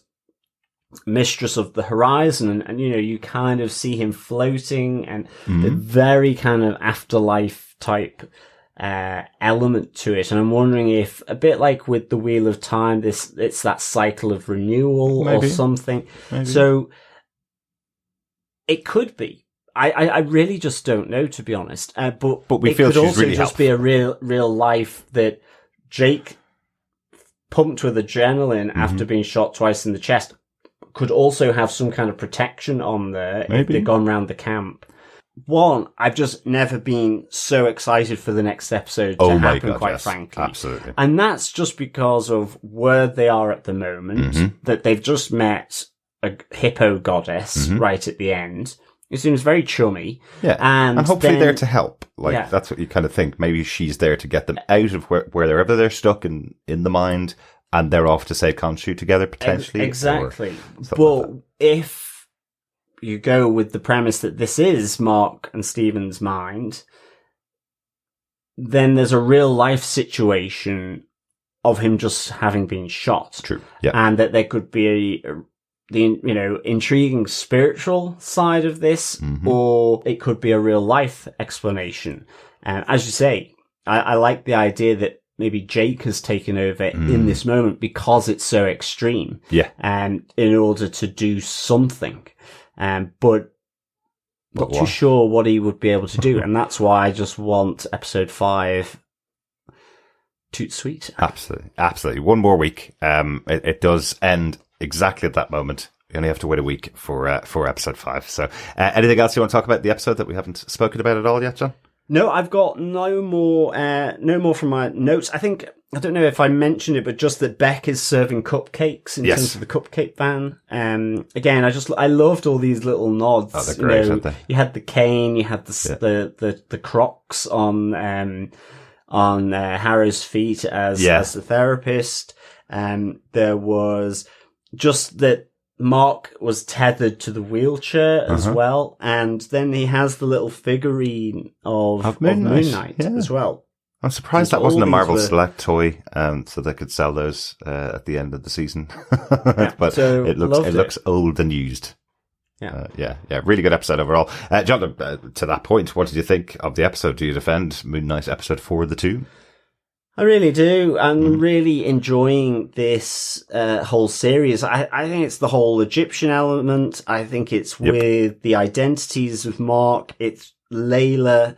Mistress of the Horizon. And you kind of see him floating, and the very kind of afterlife type element to it. And I'm wondering if, a bit like with the Wheel of Time, it's that cycle of renewal or something. Maybe. So it could be. I really just don't know, to be honest. But we feel it could she's also really just helpful. be a real life that Jake, pumped with adrenaline after being shot twice in the chest, could also have some kind of protection on there if they'd gone round the camp. One, I've just never been so excited for the next episode to happen, quite frankly. Absolutely. And that's just because of where they are at the moment, that they've just met a hippo goddess right at the end. It seems very chummy. Yeah. And hopefully then, there to help. That's what you kind of think. Maybe she's there to get them out of wherever they're stuck in the mind, and they're off to save Khonshu together, potentially. Exactly. Well, if you go with the premise that this is Mark and Stephen's mind, then there's a real life situation of him just having been shot. True. Yeah. And that there could be the intriguing spiritual side of this, or it could be a real life explanation. And as you say, I like the idea that maybe Jake has taken over in this moment because it's so extreme. Yeah. And in order to do something. But not too sure what he would be able to do. And that's why I just want episode 5 toot sweet. Absolutely. Absolutely. One more week. It does end exactly at that moment. We only have to wait a week for episode 5. So, anything else you want to talk about the episode that we haven't spoken about at all yet, John? No, I've got no more from my notes. I don't know if I mentioned it, but just that Beck is serving cupcakes in terms of the cupcake van. Again, I loved all these little nods. Oh, they're great, aren't they? You had the cane, you had the Crocs on Harrow's feet as the therapist. There was just that Mark was tethered to the wheelchair as well, and then he has the little figurine of Moon Knight as well. I'm surprised that wasn't a Marvel Select toy, so they could sell those at the end of the season. But so it looks old and used. Yeah, really good episode overall. John, to that point, what did you think of the episode? Do you defend Moon Knight episode 4 of the 2? I really do. I'm really enjoying this whole series. I think it's the whole Egyptian element. I think it's with the identities of Mark. It's Layla.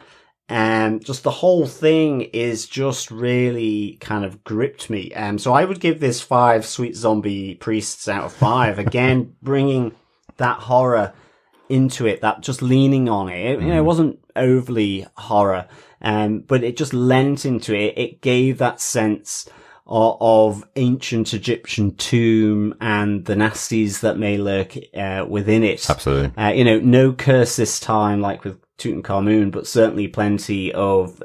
And just the whole thing is just really kind of gripped me. So I would give this 5 sweet zombie priests out of 5. Again, bringing that horror into it, that just leaning on it. It wasn't overly horror. But it just lent into it. It gave that sense of ancient Egyptian tomb and the nasties that may lurk within it. Absolutely. No curse this time like with Tutankhamun, but certainly plenty of,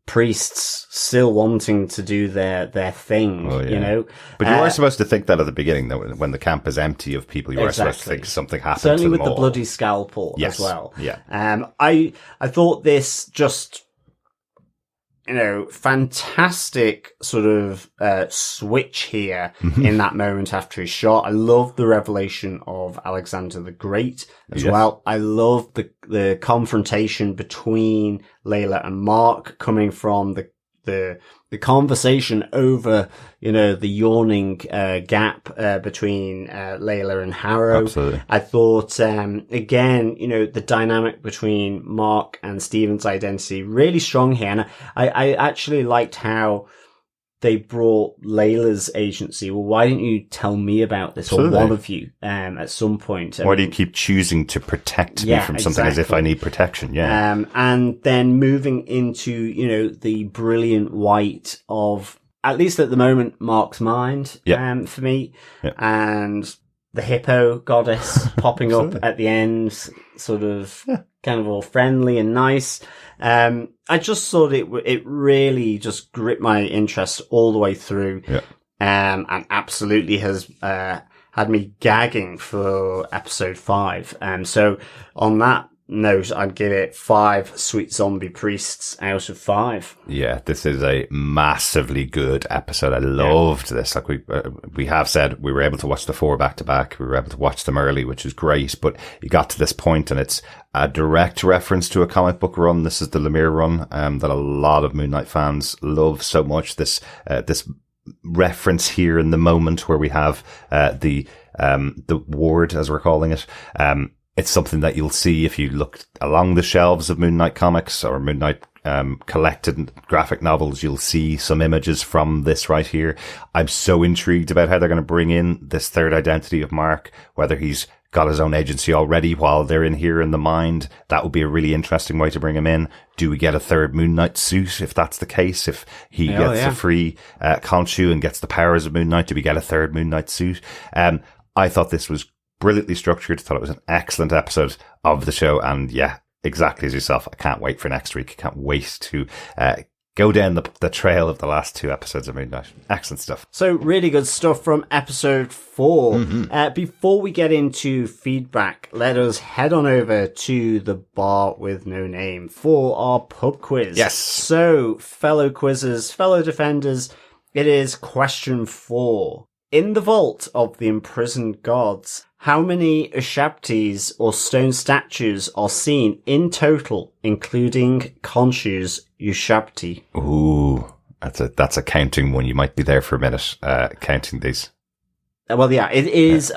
priests still wanting to do their thing, you know. But you are supposed to think that at the beginning, though, when the camp is empty of people, you are supposed to think something happened certainly to them with the all. bloody scalpel as well. Yeah. I thought this just, you know, fantastic sort of switch here in that moment after his shot. I love the revelation of Alexander the Great as well. I love the confrontation between Layla and Mark coming from the conversation over, you know, the yawning gap between Layla and Harrow. Absolutely. I thought, again, you know, the dynamic between Mark and Stephen's identity really strong here. And I actually liked how they brought Layla's agency. Well, why didn't you tell me about this, or one of you, at some point? Why do you keep choosing to protect me from something as if I need protection? Yeah. And then moving into, you know, the brilliant white of, at least at the moment, Mark's mind, for me. Yeah. And the hippo goddess popping up at the end, sort of kind of all friendly and nice. I just thought it really just gripped my interest all the way through. Yeah. And absolutely has, had me gagging for episode 5. So on that note, I'd give it 5 sweet zombie priests out of 5. Yeah, this is a massively good episode. I loved this. Like we have said, we were able to watch the 4 back to back. We were able to watch them early, which is great. But you got to this point and it's a direct reference to a comic book run. This is the Lemire run, that a lot of Moon Knight fans love so much. This reference here in the moment where we have, the ward, as we're calling it. It's something that you'll see if you look along the shelves of Moon Knight comics or Moon Knight collected graphic novels. You'll see some images from this right here. I'm so intrigued about how they're going to bring in this third identity of Mark, whether he's got his own agency already while they're in here in the mind. That would be a really interesting way to bring him in. Do we get a third Moon Knight suit if that's the case? If he gets a free Khonshu and gets the powers of Moon Knight, do we get a third Moon Knight suit? I thought this was brilliantly structured. Thought it was an excellent episode of the show, and yeah, exactly as yourself, I can't wait for next week. I can't wait to go down the trail of the last 2 episodes of Moon Knight. Excellent stuff. So really good stuff from episode 4. Before we get into feedback, let us head on over to the bar with no name for our pub quiz. Yes. So, fellow quizzers, fellow defenders, it is question 4. In the vault of the imprisoned gods, how many Ushabtis or stone statues are seen in total, including Khonshu's Ushabti? Ooh, that's a counting one. You might be there for a minute, counting these. Well, yeah, it is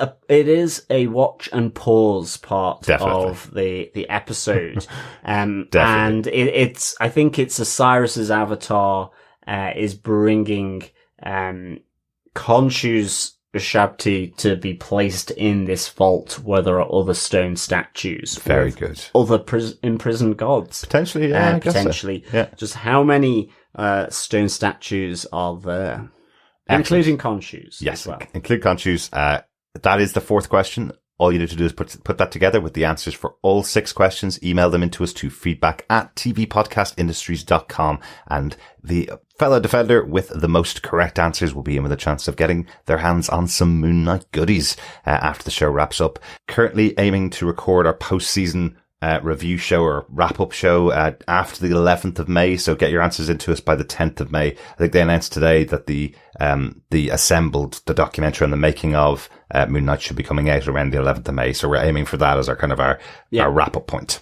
a watch and pause part of the episode. And it's, I think it's Osiris's avatar, is bringing, Khonshu's Ushabti to be placed in this vault where there are other stone statues. Very good. Other imprisoned gods. Potentially, yeah. Potentially. So. Yeah. Just how many stone statues are there? Excellent. Including Khonshu's. Yes, as well. include Khonshu's. That is the 4th question. All you need to do is put that together with the answers for all 6 questions. Email them into us to feedback@tvpodcastindustries.com. And the fellow defender with the most correct answers will be in with a chance of getting their hands on some Moon Knight goodies after the show wraps up. Currently aiming to record our post-season review show or wrap-up show after the 11th of May. So get your answers into us by the 10th of May. I think they announced today that the assembled, the documentary on the making of Moon Knight should be coming out around the 11th of May. So we're aiming for that as our kind of our wrap-up point.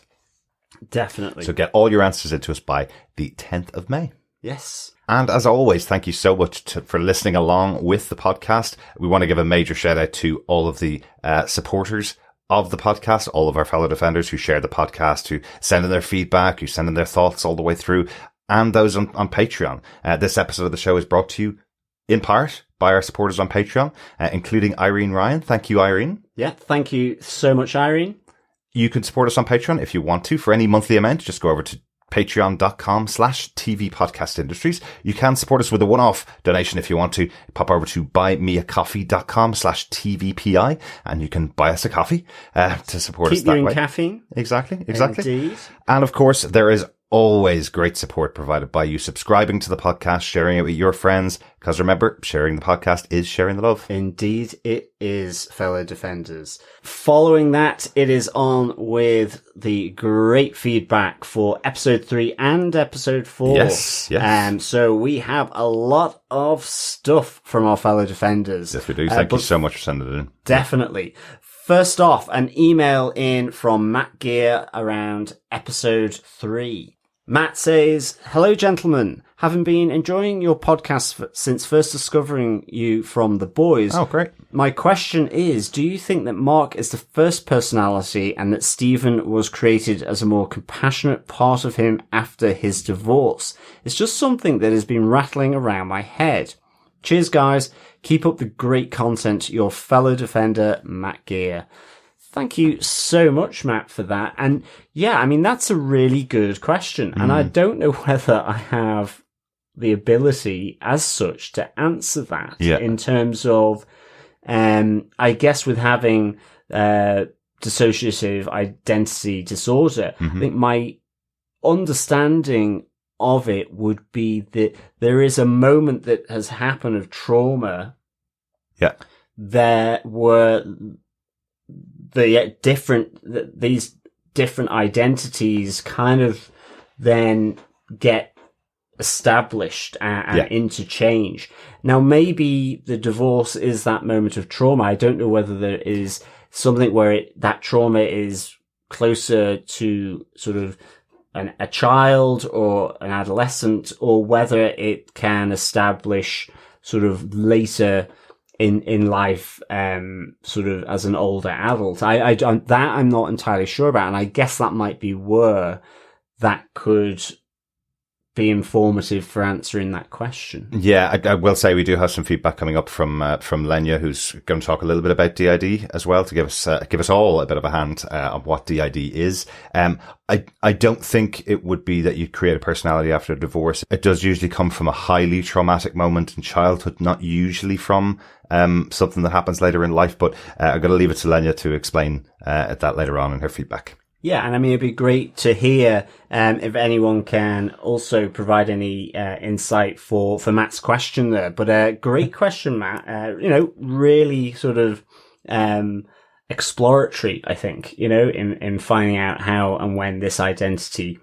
Definitely. So get all your answers into us by the 10th of May. Yes. And as always, thank you so much for listening along with the podcast. We want to give a major shout out to all of the supporters of the podcast, all of our fellow defenders who share the podcast, who send in their feedback, who send in their thoughts all the way through, and those on Patreon. This episode of the show is brought to you in part by our supporters on Patreon, including Irene Ryan. Thank you, Irene. Yeah, thank you so much, Irene. You can support us on Patreon if you want to. For any monthly amount, just go over to patreon.com/tvpodcastindustries. You can support us with a one-off donation if you want to. Pop over to buymeacoffee.com/tvpi and you can buy us a coffee to support us that way. Keep you in caffeine. Exactly. Indeed. And of course, there is always, great support provided by you subscribing to the podcast, sharing it with your friends, because remember, sharing the podcast is sharing the love. Indeed, it is, fellow defenders. Following that, it is on with the great feedback for episode 3 and episode 4. Yes. So we have a lot of stuff from our fellow defenders. Yes, we do. Thank you so much for sending it in. Definitely. First off, an email in from Matt Gear around episode 3. Matt says, "Hello, gentlemen. Having been enjoying your podcast since first discovering you from The Boys. Oh, great. My question is, do you think that Mark is the first personality and that Stephen was created as a more compassionate part of him after his divorce? It's just something that has been rattling around my head. Cheers, guys. Keep up the great content. Your fellow defender, Matt Gear." Thank you so much, Matt, for that. And yeah, I mean, that's a really good question. And I don't know whether I have the ability as such to answer that in terms of, I guess with having, dissociative identity disorder, I think my understanding of it would be that there is a moment that has happened of trauma. Yeah. There were these different identities kind of then get established and interchange. Now, maybe the divorce is that moment of trauma. I don't know whether there is something where that trauma is closer to sort of a child or an adolescent, or whether it can establish sort of later in life, sort of as an older adult. I'm not entirely sure about, and I guess that might be where that could be informative for answering that question. Yeah, I will say we do have some feedback coming up from Lenya, who's going to talk a little bit about DID as well, to give us all a bit of a hand on what DID is. I don't think it would be that you create a personality after a divorce. It does usually come from a highly traumatic moment in childhood, not usually from something that happens later in life. But I'm going to leave it to Lenya to explain that later on in her feedback. Yeah, and I mean, it'd be great to hear if anyone can also provide any insight for Matt's question there. But great question, Matt. Really sort of exploratory, I think, in finding out how and when this identity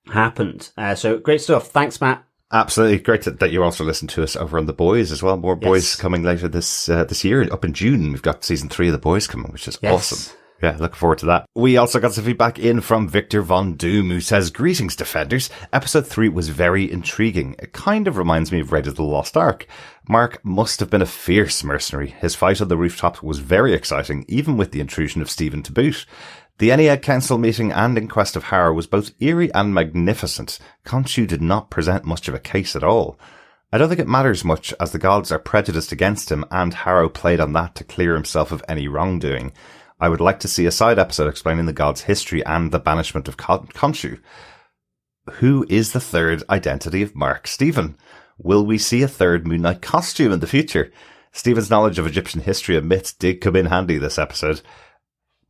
happened. So great stuff. Thanks, Matt. Absolutely. Great that you also listen to us over on The Boys as well. More Boys coming later this year. Up in June, we've got season 3 of The Boys coming, which is awesome. Yeah, looking forward to that. We also got some feedback in from Victor Von Doom, who says, "Greetings, Defenders. Episode 3 was very intriguing. It kind of reminds me of Raiders of the Lost Ark. Mark must have been a fierce mercenary. His fight on the rooftop was very exciting, even with the intrusion of Stephen to boot. The Ennead Council meeting and inquest of Harrow was both eerie and magnificent. Khonshu did not present much of a case at all. I don't think it matters much, as the gods are prejudiced against him, and Harrow played on that to clear himself of any wrongdoing. I would like to see a side episode explaining the gods' history and the banishment of Khonshu. Who is the third identity of Mark Stephen? Will we see a third Moon Knight costume in the future? Stephen's knowledge of Egyptian history and myths did come in handy this episode.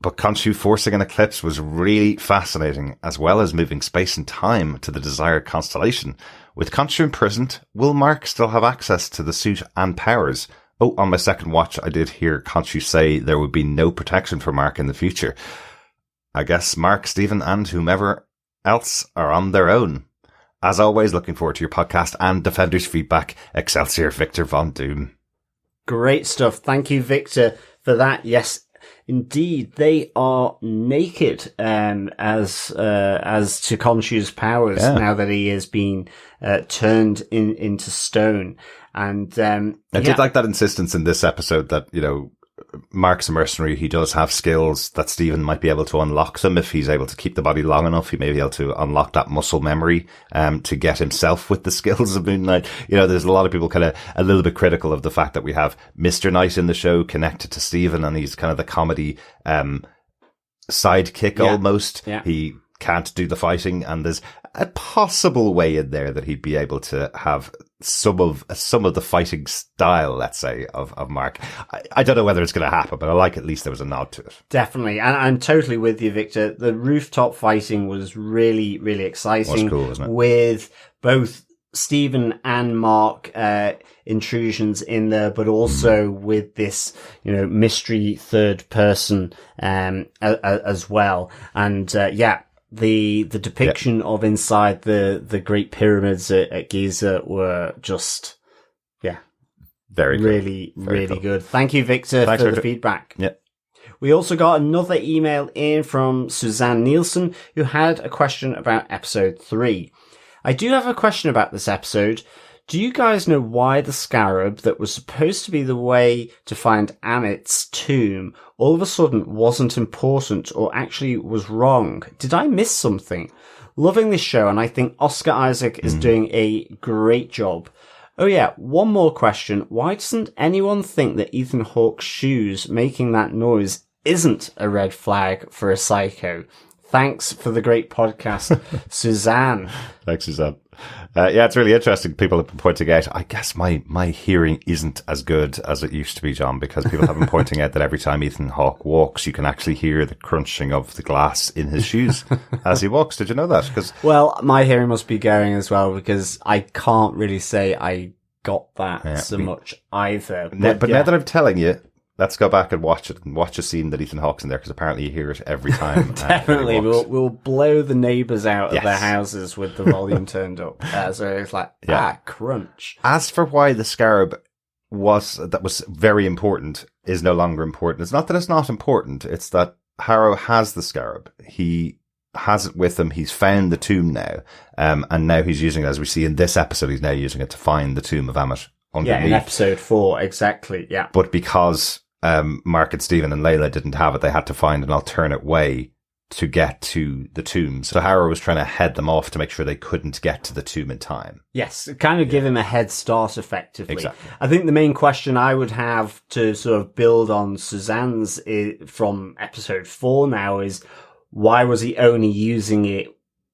But Khonshu forcing an eclipse was really fascinating, as well as moving space and time to the desired constellation. With Khonshu imprisoned, will Mark still have access to the suit and powers? Oh, on my second watch, I did hear Khonshu say there would be no protection for Mark in the future. I guess Mark, Stephen, and whomever else are on their own. As always, looking forward to your podcast and Defenders feedback. Excelsior, Victor Von Doom." Great stuff. Thank you, Victor, for that. Yes, indeed, they are naked, as to Khonshu's powers now that he has been turned into stone. And I did like that insistence in this episode that, Mark's a mercenary. He does have skills that Stephen might be able to unlock them if he's able to keep the body long enough. He may be able to unlock that muscle memory to get himself with the skills of Moon Knight. There's a lot of people kind of a little bit critical of the fact that we have Mr. Knight in the show connected to Stephen, and he's kind of the comedy sidekick almost. Yeah. He can't do the fighting, and there's a possible way in there that he'd be able to have some of the fighting style, let's say, of Mark. I don't know whether it's going to happen, but I like at least there was a nod to it. Definitely. And I'm totally with you, Victor. The rooftop fighting was really, really exciting. Was cool, wasn't it? With both Stephen and Mark intrusions in there, but also with this, mystery third person as well. And the depiction of inside the Great Pyramids at Giza were just very good. really good. Thank you, Victor, Thanks, for Victor. the feedback. Yeah. We also got another email in from Suzanne Nielsen, who had a question about episode 3. I do have a question about this episode. Do you guys know why the scarab that was supposed to be the way to find Amit's tomb all of a sudden wasn't important or actually was wrong? Did I miss something? Loving this show, and I think Oscar Isaac is doing a great job. Oh yeah, one more question. Why doesn't anyone think that Ethan Hawke's shoes making that noise isn't a red flag for a psycho? Thanks for the great podcast, Suzanne. Thanks, Suzanne. It's really interesting. People have been pointing out, I guess my hearing isn't as good as it used to be, John, because people have been pointing out that every time Ethan Hawke walks, you can actually hear the crunching of the glass in his shoes as he walks. Did you know that? Well, my hearing must be going as well, because I can't really say I got that much either. But now that I'm telling you, let's go back and watch it and watch a scene that Ethan Hawke's in there, because apparently you hear it every time. Definitely. We'll blow the neighbours out of their houses with the volume turned up. So it's like, crunch. As for why the scarab was very important is no longer important. It's not that it's not important. It's that Harrow has the scarab. He has it with him. He's found the tomb now. And now he's using it, as we see in this episode, he's now using it to find the tomb of Amit underneath. Yeah, in episode 4, exactly. Yeah. But because Mark and Stephen and Layla didn't have it, they had to find an alternate way to get to the tomb. So Harrow was trying to head them off to make sure they couldn't get to the tomb in time. Yes, kind of give him a head start effectively. Exactly. I think the main question I would have to sort of build on Suzanne's from episode 4 now is, why was he only using it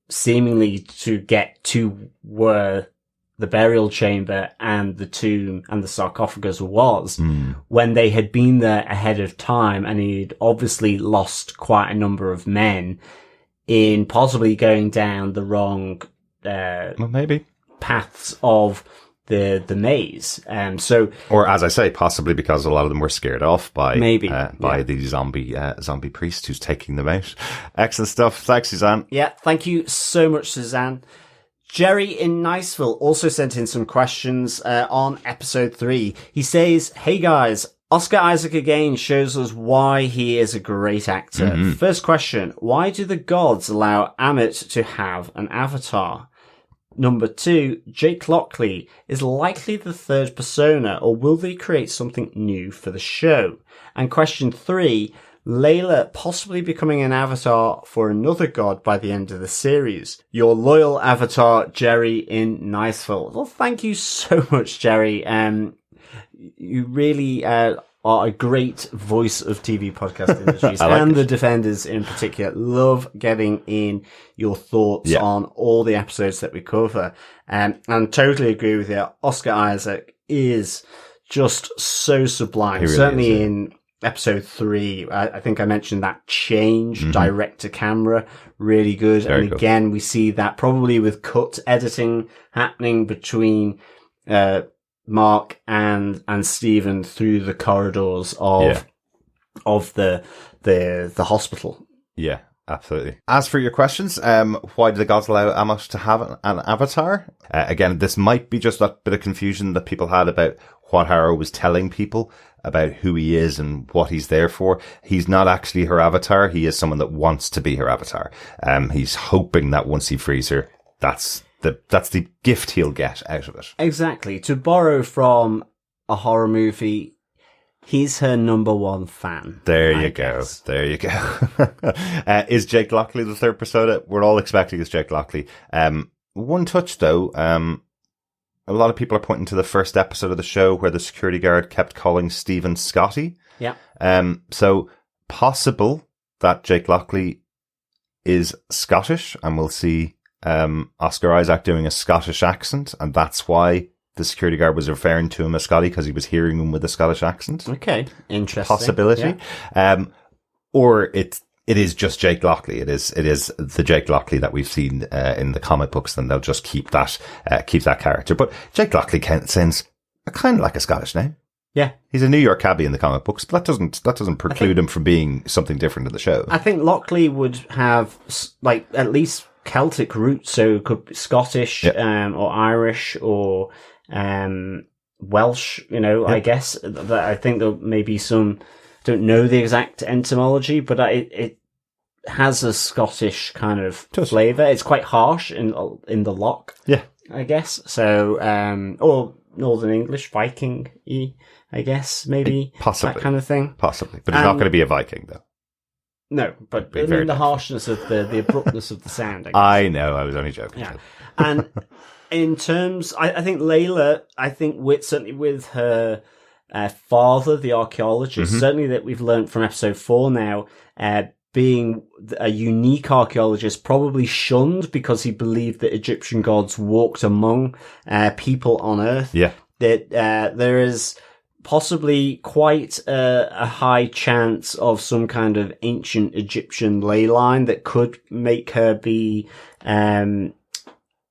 seemingly to get to where the burial chamber and the tomb and the sarcophagus was, when they had been there ahead of time, and he'd obviously lost quite a number of men in possibly going down the wrong maybe paths of the maze. Or, as I say, possibly because a lot of them were scared off by the zombie priest who's taking them out. Excellent stuff. Thanks, Suzanne. Yeah, thank you so much, Suzanne. Jerry in Niceville also sent in some questions on episode 3. He says, "Hey guys, Oscar Isaac again shows us why he is a great actor. First question, why do the gods allow Amit to have an avatar? Number 2, Jake Lockley is likely the third persona, or will they create something new for the show? And question 3, Layla possibly becoming an avatar for another god by the end of the series. Your loyal avatar, Jerry in Niceville." Well, thank you so much, Jerry. You really are a great voice of TV podcast industries and the Defenders in particular. Love getting in your thoughts on all the episodes that we cover. And totally agree with you. Oscar Isaac is just so sublime. Really Certainly is, in episode 3, I think I mentioned that change direct to camera, really good. Very and again, we see that probably with cut editing happening between Mark and Stephen through the corridors of the hospital. Yeah, absolutely. As for your questions, why did the gods allow Amit to have an avatar? Again, this might be just that bit of confusion that people had about what Harrow was telling people about who he is and what he's there for. He's not actually her avatar. He is someone that wants to be her avatar. He's hoping that once he frees her, that's the gift he'll get out of it. Exactly. To borrow from a horror movie, he's her number 1 fan. There you go. Is Jake Lockley the third persona? We're all expecting it's Jake Lockley. One touch though, a lot of people are pointing to the first episode of the show where the security guard kept calling Stephen Scotty. Yeah. So possible that Jake Lockley is Scottish, and we'll see Oscar Isaac doing a Scottish accent, and that's why the security guard was referring to him as Scotty, because he was hearing him with a Scottish accent. Okay, interesting. Possibility. Yeah. Or it is just Jake Lockley. It is the Jake Lockley that we've seen in the comic books, and they'll just keep that character. But Jake Lockley sounds kind of like a Scottish name. Yeah. He's a New York cabbie in the comic books, but that doesn't preclude him from being something different in the show. I think Lockley would have, like, at least Celtic roots, so it could be Scottish, or Irish, or Welsh, I guess. I think there may be some, don't know the exact etymology, but it has a Scottish kind of flavour. It's quite harsh in the lock. Yeah. I guess. So, or Northern English, Viking-y, I guess, maybe. Possibly. That kind of thing. Possibly. But he's not going to be a Viking, though. No, but I mean the harshness of the abruptness of the sound. I know, I was only joking. Yeah. And in terms, I think Layla, certainly with her father, the archaeologist, certainly that we've learned from episode 4 now, being a unique archaeologist, probably shunned because he believed that Egyptian gods walked among people on Earth. Yeah. That there is possibly quite a high chance of some kind of ancient Egyptian ley line that could make her be, an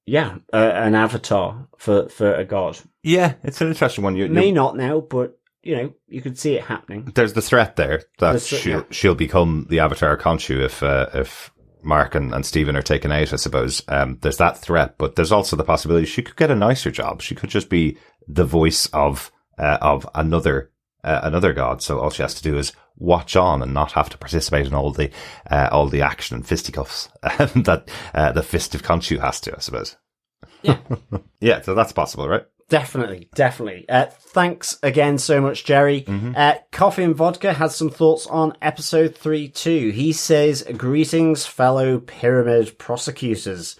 avatar for a god. Yeah, it's an interesting one. May not now, but you could see it happening. There's the threat there that she'll become the avatar Khonshu if Mark and Stephen are taken out, I suppose. There's that threat, but there's also the possibility she could get a nicer job. She could just be the voice of another god. So all she has to do is watch on and not have to participate in all the action and fisticuffs that the Fist of Khonshu has to, I suppose. Yeah. Yeah, so that's possible, right? Definitely. Thanks again so much, Jerry. Coffee and Vodka has some thoughts on episode 3 too. He says, "Greetings, fellow pyramid prosecutors.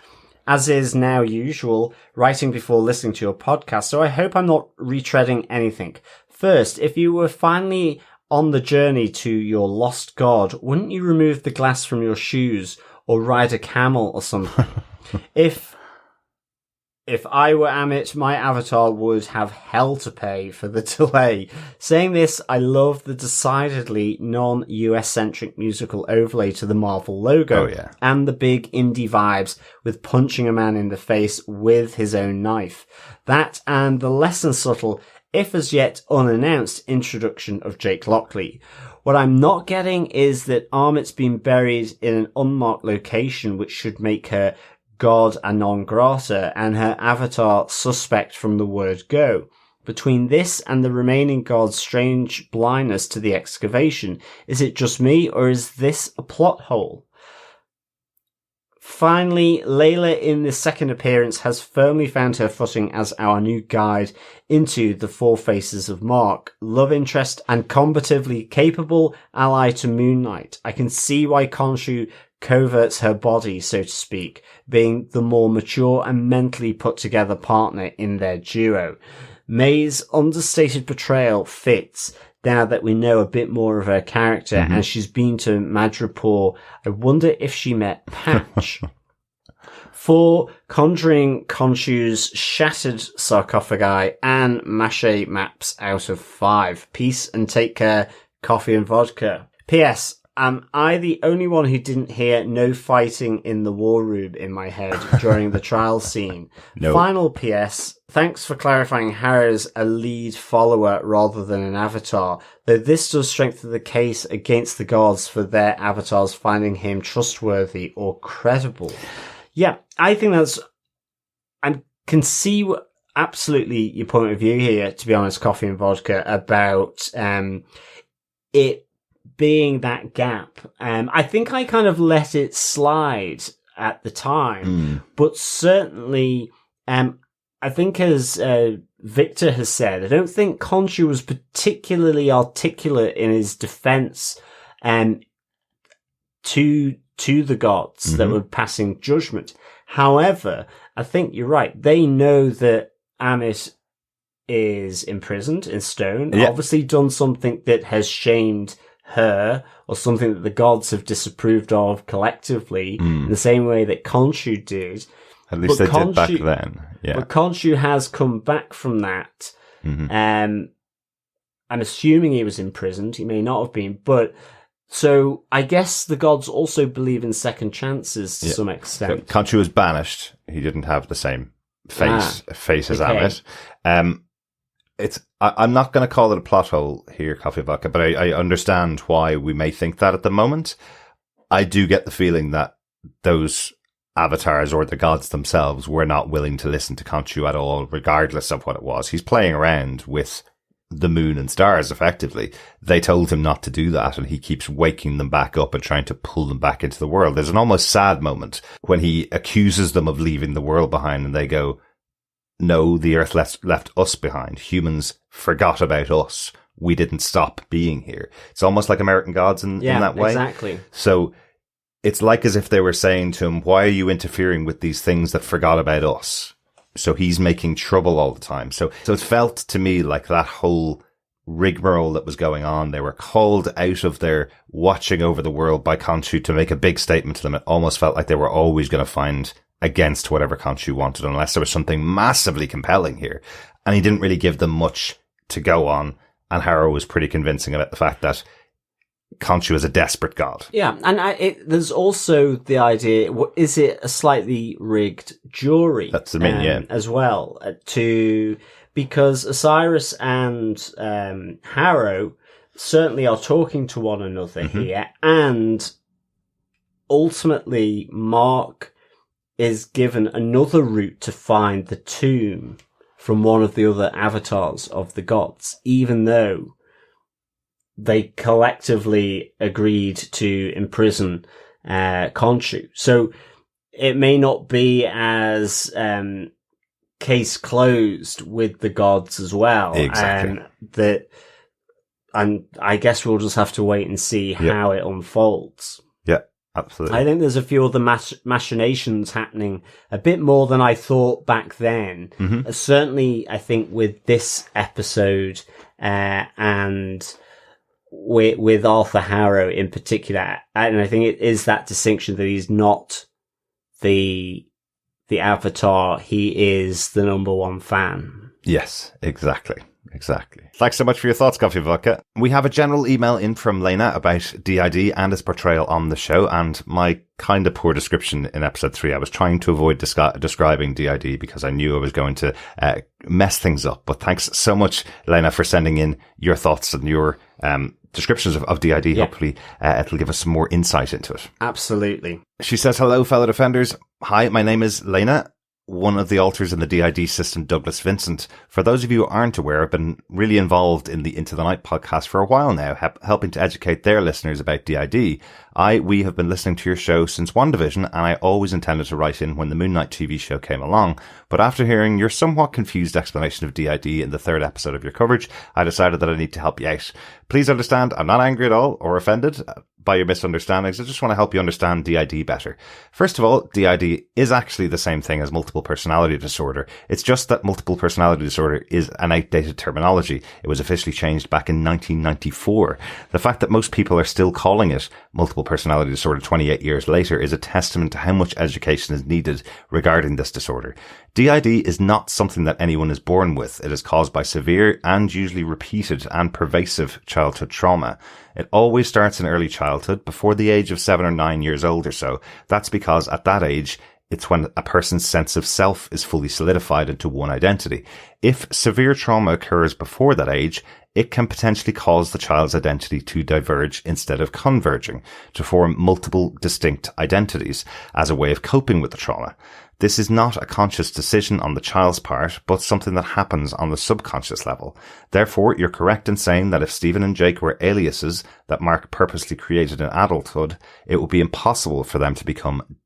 As is now usual, writing before listening to your podcast, so I hope I'm not retreading anything. First, if you were finally on the journey to your lost god, wouldn't you remove the glass from your shoes or ride a camel or something? If I were Amit, my avatar would have hell to pay for the delay. Saying this, I love the decidedly non-US centric musical overlay to the Marvel logo. Oh, yeah. And the big indie vibes with punching a man in the face with his own knife. That and the less than subtle, if as yet unannounced, introduction of Jake Lockley. What I'm not getting is that Amit's been buried in an unmarked location, which should make her god a non grata and her avatar suspect from the word go. Between this and the remaining god's strange blindness to the excavation, is it just me or is this a plot hole? Finally, Layla in the second appearance has firmly found her footing as our new guide into the Four Faces of Mark, love interest and combatively capable ally to Moon Knight. I can see why Khonshu coverts her body, so to speak, being the more mature and mentally put together partner in their duo. May's understated portrayal fits now that we know a bit more of her character and she's been to Madripoor. I wonder if she met Patch. For conjuring Khonshu's shattered sarcophagi and mache maps out of 5. Peace and take care, Coffee and Vodka. P.S. Am I the only one who didn't hear no fighting in the war room in my head during the trial scene? No. Final PS. Thanks for clarifying Harrow's a lead follower rather than an avatar, though this does strengthen the case against the gods for their avatars finding him trustworthy or credible. Yeah, I think I can see absolutely your point of view here, to be honest, Coffee and Vodka, about it being that gap. I think I kind of let it slide at the time, but certainly, I think as Victor has said, I don't think Khonshu was particularly articulate in his defense to the gods that were passing judgment. However, I think you're right. They know that Amit is imprisoned in stone, obviously done something that has shamed her or something that the gods have disapproved of collectively in the same way that Khonshu did. At least But they did back Khonshu- then. Yeah. But Khonshu has come back from that. I'm assuming he was imprisoned. He may not have been, but so I guess the gods also believe in second chances to some extent. Khonshu was banished. He didn't have the same face as okay. Amit. I'm not going to call it a plot hole here, Coffee Vodka, but I understand why we may think that at the moment. I do get the feeling that those avatars or the gods themselves were not willing to listen to Khonshu at all, regardless of what it was. He's playing around with the moon and stars, effectively. They told him not to do that, and he keeps waking them back up and trying to pull them back into the world. There's an almost sad moment when he accuses them of leaving the world behind, and they go, no, the earth left us behind. Humans forgot about us. We didn't stop being here. It's almost like American Gods in that way. Exactly. So it's like as if they were saying to him, why are you interfering with these things that forgot about us? So he's making trouble all the time. So it felt to me like that whole rigmarole that was going on. They were called out of their watching over the world by Khonshu to make a big statement to them. It almost felt like they were always going to find against whatever Khonshu wanted, unless there was something massively compelling here. And he didn't really give them much to go on. And Harrow was pretty convincing about the fact that Khonshu is a desperate god. Yeah, and there's also the idea, is it a slightly rigged jury? That's the main, yeah. As well, because Osiris and Harrow certainly are talking to one another here, and ultimately Mark is given another route to find the tomb from one of the other avatars of the gods, even though they collectively agreed to imprison Khonshu. So it may not be as case closed with the gods as well. Exactly. And I guess we'll just have to wait and see how it unfolds. Yeah, absolutely. I think there's a few other machinations happening, a bit more than I thought back then. Certainly, I think with this episode and with Arthur Harrow in particular, and I think it is that distinction that he's not the avatar, he is the number one fan. Yes, exactly. Thanks so much for your thoughts, Coffee Vodka. We have a general email in from Lena about DID and its portrayal on the show, and my kind of poor description in episode 3. I was trying to avoid describing DID because I knew I was going to mess things up. But thanks so much, Lena, for sending in your thoughts and your descriptions of DID. Yeah. Hopefully it'll give us some more insight into it. Absolutely. She says, hello, fellow defenders. Hi, my name is Lena, one of the alters in the DID system, Douglas Vincent. For those of you who aren't aware, I've been really involved in the Into the Night podcast for a while now, helping to educate their listeners about DID. We have been listening to your show since WandaVision, and I always intended to write in when the Moon Knight TV show came along. But after hearing your somewhat confused explanation of DID in the 3rd episode of your coverage, I decided that I need to help you out. Please understand, I'm not angry at all or offended by your misunderstandings. I just want to help you understand DID better. First of all, DID is actually the same thing as multiple personality disorder. It's just that multiple personality disorder is an outdated terminology. It was officially changed back in 1994. The fact that most people are still calling it multiple personality disorder 28 years later is a testament to how much education is needed regarding this disorder. DID is not something that anyone is born with. It is caused by severe and usually repeated and pervasive childhood trauma. It always starts in early childhood, before the age of 7 or 9 years old or so. That's because at that age, it's when a person's sense of self is fully solidified into one identity. If severe trauma occurs before that age, it can potentially cause the child's identity to diverge instead of converging, to form multiple distinct identities as a way of coping with the trauma. This is not a conscious decision on the child's part, but something that happens on the subconscious level. Therefore, you're correct in saying that if Stephen and Jake were aliases that Mark purposely created in adulthood, it would be impossible for them to become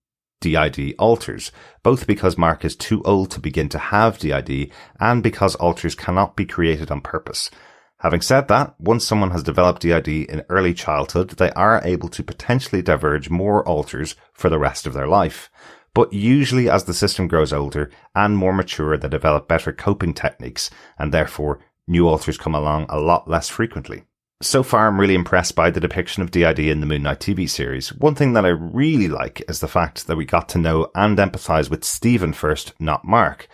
DID alters, both because Mark is too old to begin to have DID and because alters cannot be created on purpose. Having said that, once someone has developed DID in early childhood, they are able to potentially diverge more alters for the rest of their life. But usually as the system grows older and more mature, they develop better coping techniques, and therefore new alters come along a lot less frequently. So far, I'm really impressed by the depiction of DID in the Moon Knight TV series. One thing that I really like is the fact that we got to know and empathise with Stephen first, not Mark.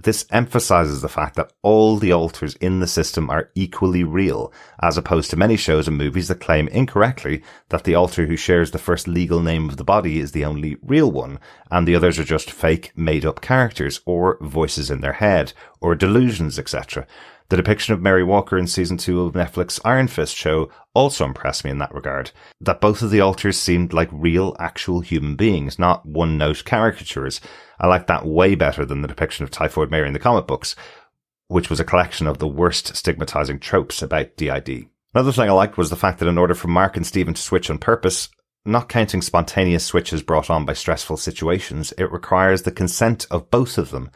This emphasises the fact that all the alters in the system are equally real, as opposed to many shows and movies that claim incorrectly that the alter who shares the first legal name of the body is the only real one, and the others are just fake, made-up characters, or voices in their head, or delusions, etc. The depiction of Mary Walker in season 2 of Netflix Iron Fist show also impressed me in that regard. That both of the alters seemed like real, actual human beings, not one-note caricatures. I like that way better than the depiction of Typhoid Mary in the comic books, which was a collection of the worst stigmatizing tropes about DID. Another thing I liked was the fact that in order for Mark and Stephen to switch on purpose, not counting spontaneous switches brought on by stressful situations, it requires the consent of both of them.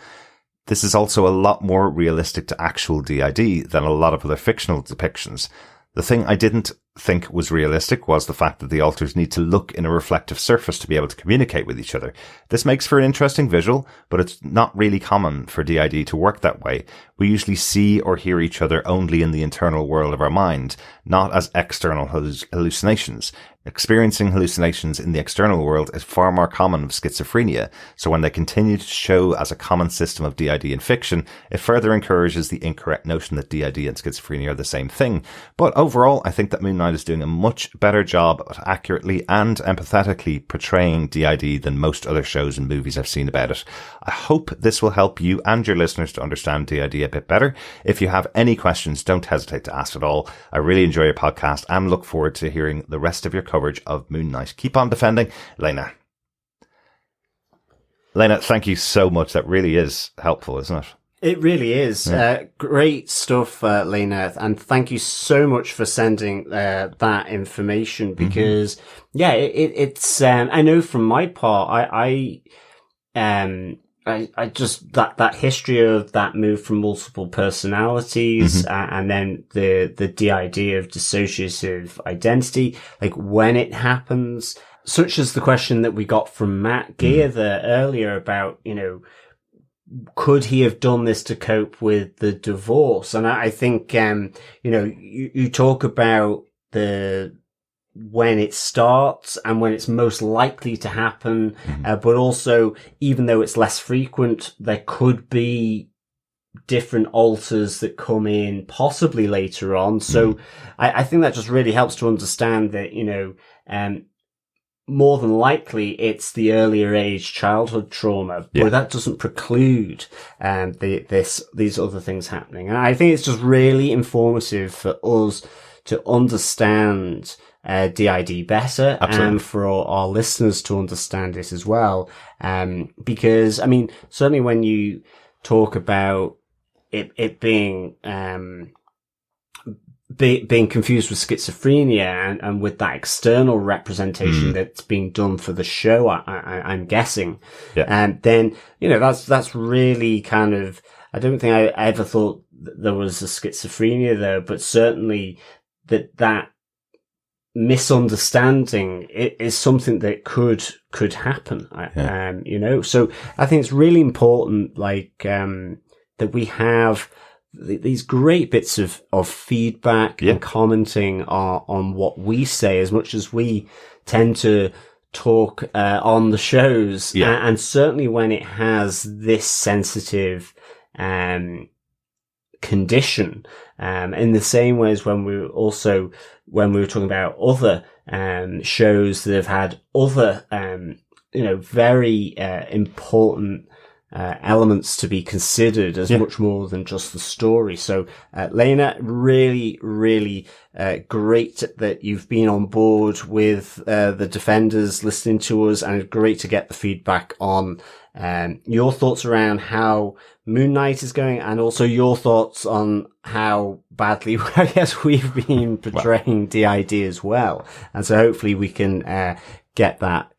This is also a lot more realistic to actual DID than a lot of other fictional depictions. The thing I didn't think was realistic was the fact that the alters need to look in a reflective surface to be able to communicate with each other. This makes for an interesting visual, but it's not really common for DID to work that way. We usually see or hear each other only in the internal world of our mind, not as external hallucinations. Experiencing hallucinations in the external world is far more common with schizophrenia, so when they continue to show as a common system of DID in fiction, it further encourages the incorrect notion that DID and schizophrenia are the same thing. But overall, I think that Moon Knight is doing a much better job at accurately and empathetically portraying DID than most other shows and movies I've seen about it. I hope this will help you and your listeners to understand DID a bit better. If you have any questions, don't hesitate to ask at all. I really enjoy your podcast and look forward to hearing the rest of your coverage of Moon Knight. Keep on defending, Lena. Lena, thank you so much. That really is helpful, isn't it? It really is. Yeah. Great stuff, Lena. And thank you so much for sending that information because, it's, I know from my part, I just, that history of that move from multiple personalities and then the DID of dissociative identity, like when it happens, such as the question that we got from Matt Gear there earlier about, could he have done this to cope with the divorce? And I think, you talk about when it starts and when it's most likely to happen, but also, even though it's less frequent, there could be different alters that come in possibly later on. So I think that just really helps to understand that, more than likely it's the earlier age childhood trauma, but that doesn't preclude these other things happening. And I think it's just really informative for us to understand DID better. Absolutely. And for our listeners to understand it as well. Because, I mean, certainly when you talk about it being, being confused with schizophrenia and with that external representation that's being done for the show, I'm guessing. Yeah. And then, that's really kind of, I don't think I ever thought there was a schizophrenia there, but certainly that misunderstanding is something that could happen. So I think it's really important, that we have these great bits of feedback and commenting on what we say, as much as we tend to talk on the shows. And certainly when it has this sensitive condition, in the same way as when we were talking about other shows that have had other very important elements to be considered as much more than just the story. So, Lena, really, really great that you've been on board with the Defenders, listening to us, and great to get the feedback on your thoughts around how Moon Knight is going, and also your thoughts on how badly, I guess, we've been portraying DID as well. And so hopefully we can get that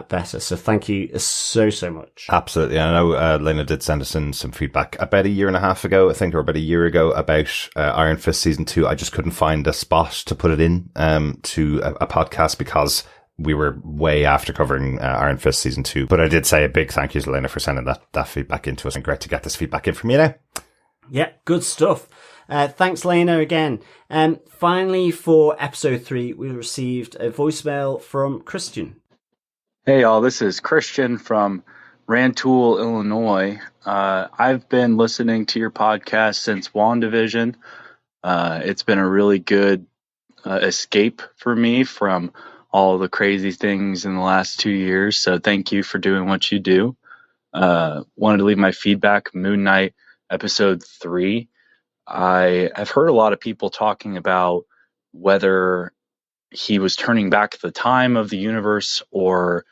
better. So thank you so much. Absolutely. I know Lena did send us in some feedback about a year and a half ago, I think, or about a year ago, about Iron Fist season 2. I just couldn't find a spot to put it in to a podcast because we were way after covering Iron Fist season 2. But I did say a big thank you to Lena for sending that feedback in to us, and great to get this feedback in from you now. Yeah, good stuff. Thanks, Lena, again. Finally, for episode 3, we received a voicemail from Christian. Hey, y'all. This is Christian from Rantoul, Illinois. I've been listening to your podcast since WandaVision. It's been a really good escape for me from all the crazy things in the last 2 years. So thank you for doing what you do. Wanted to leave my feedback. Moon Knight episode 3. I have heard a lot of people talking about whether he was turning back the time of the universe or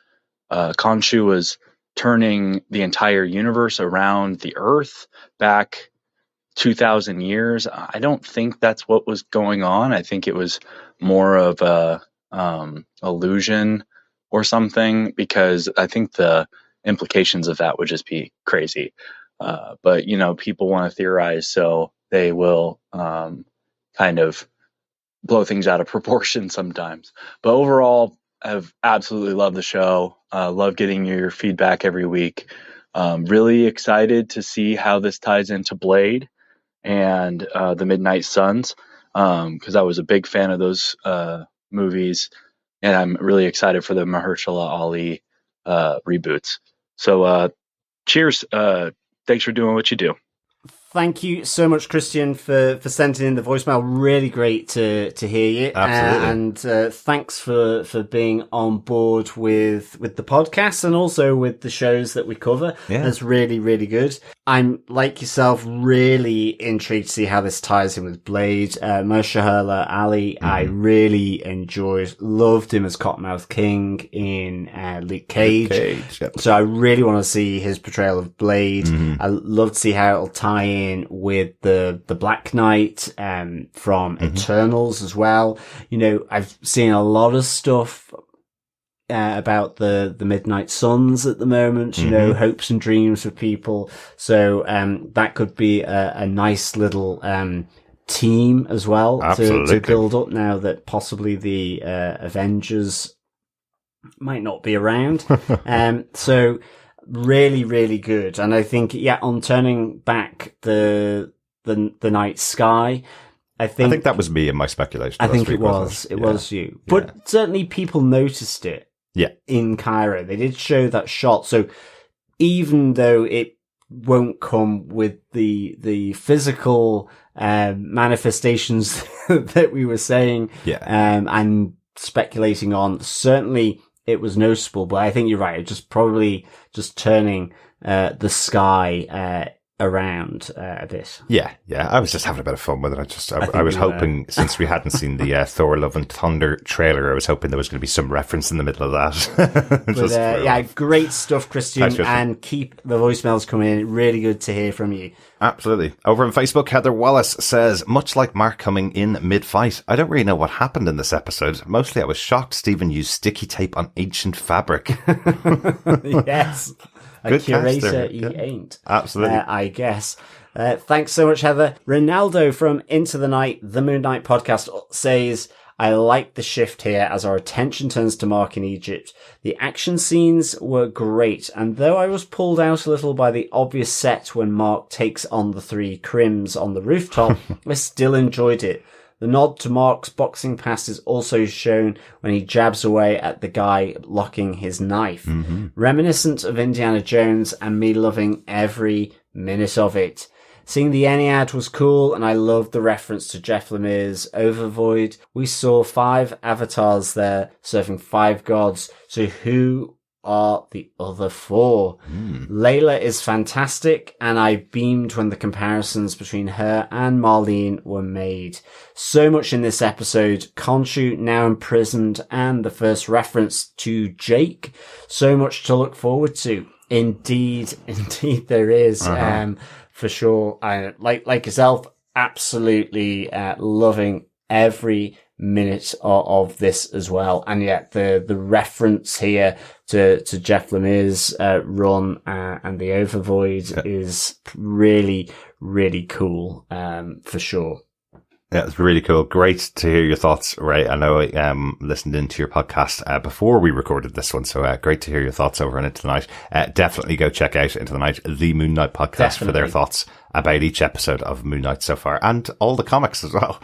Khonshu was turning the entire universe around the Earth back 2,000 years. I don't think that's what was going on. I think it was more of a illusion or something, because I think the implications of that would just be crazy. But people want to theorize, so they will kind of blow things out of proportion sometimes. But overall, I've absolutely loved the show. Love getting your feedback every week. Really excited to see how this ties into Blade and the Midnight Suns, because I was a big fan of those movies, and I'm really excited for the Mahershala Ali reboots. So cheers. Thanks for doing what you do. Thank you so much, Christian, for sending in the voicemail. Really great to hear you. Absolutely. And thanks for being on board with the podcast and also with the shows that we cover. Yeah. That's really, really good. I'm, like yourself, really intrigued to see how this ties in with Blade. Mahershala Ali, I really enjoyed, loved him as Cottonmouth King in Luke Cage. Yep. So I really want to see his portrayal of Blade. I love to see how it'll tie in with the Black Knight from Eternals as well. I've seen a lot of stuff about the Midnight Suns at the moment, hopes and dreams for people. So that could be a nice little team as well to build up, now that possibly the Avengers might not be around. So really, really good. And I think, on turning back the night sky, I think that was me in my speculation. I think it was you. But certainly people noticed it. Yeah. In Cairo. They did show that shot. So even though it won't come with the physical manifestations that we were saying and speculating on, certainly it was noticeable. But I think you're right. It's just probably just turning the sky around a bit. Yeah. I was just having a bit of fun with it. I was hoping, since we hadn't seen the Thor Love and Thunder trailer, I was hoping there was going to be some reference in the middle of that. But, great stuff, Christian. Thanks, Christian. And keep the voicemails coming in. Really good to hear from you. Absolutely. Over on Facebook, Heather Wallace says, much like Mark coming in mid-fight, I don't really know what happened in this episode. Mostly I was shocked Stephen used sticky tape on ancient fabric. Yes. A Good curator cast he there. ain't. Absolutely. I guess. Thanks so much, Heather. Ronaldo from Into the Night, the Moon Knight podcast, says, I like the shift here as our attention turns to Mark in Egypt. The action scenes were great, and though I was pulled out a little by the obvious set when Mark takes on the 3 Crims on the rooftop, I still enjoyed it. The nod to Mark's boxing past is also shown when he jabs away at the guy locking his knife. Reminiscent of Indiana Jones, and me loving every minute of it. Seeing the Ennead was cool, and I loved the reference to Jeff Lemire's Overvoid. We saw 5 avatars there serving 5 gods, so who are the other 4? Layla is fantastic, and I beamed when the comparisons between her and Marlene were made. So much in this episode. Khonshu now imprisoned, and the first reference to Jake. So much to look forward to. Indeed there is. For sure. I like yourself, absolutely loving every minute of this as well. And yet the reference here to Jeff Lemire's run and the Overvoid is really, really cool, for sure. Yeah, it's really cool. Great to hear your thoughts, Ray. I know I listened into your podcast before we recorded this one, so great to hear your thoughts over Into the Night. Definitely go check out Into the Night, the Moon Knight podcast, for their thoughts about each episode of Moon Knight so far, and all the comics as well.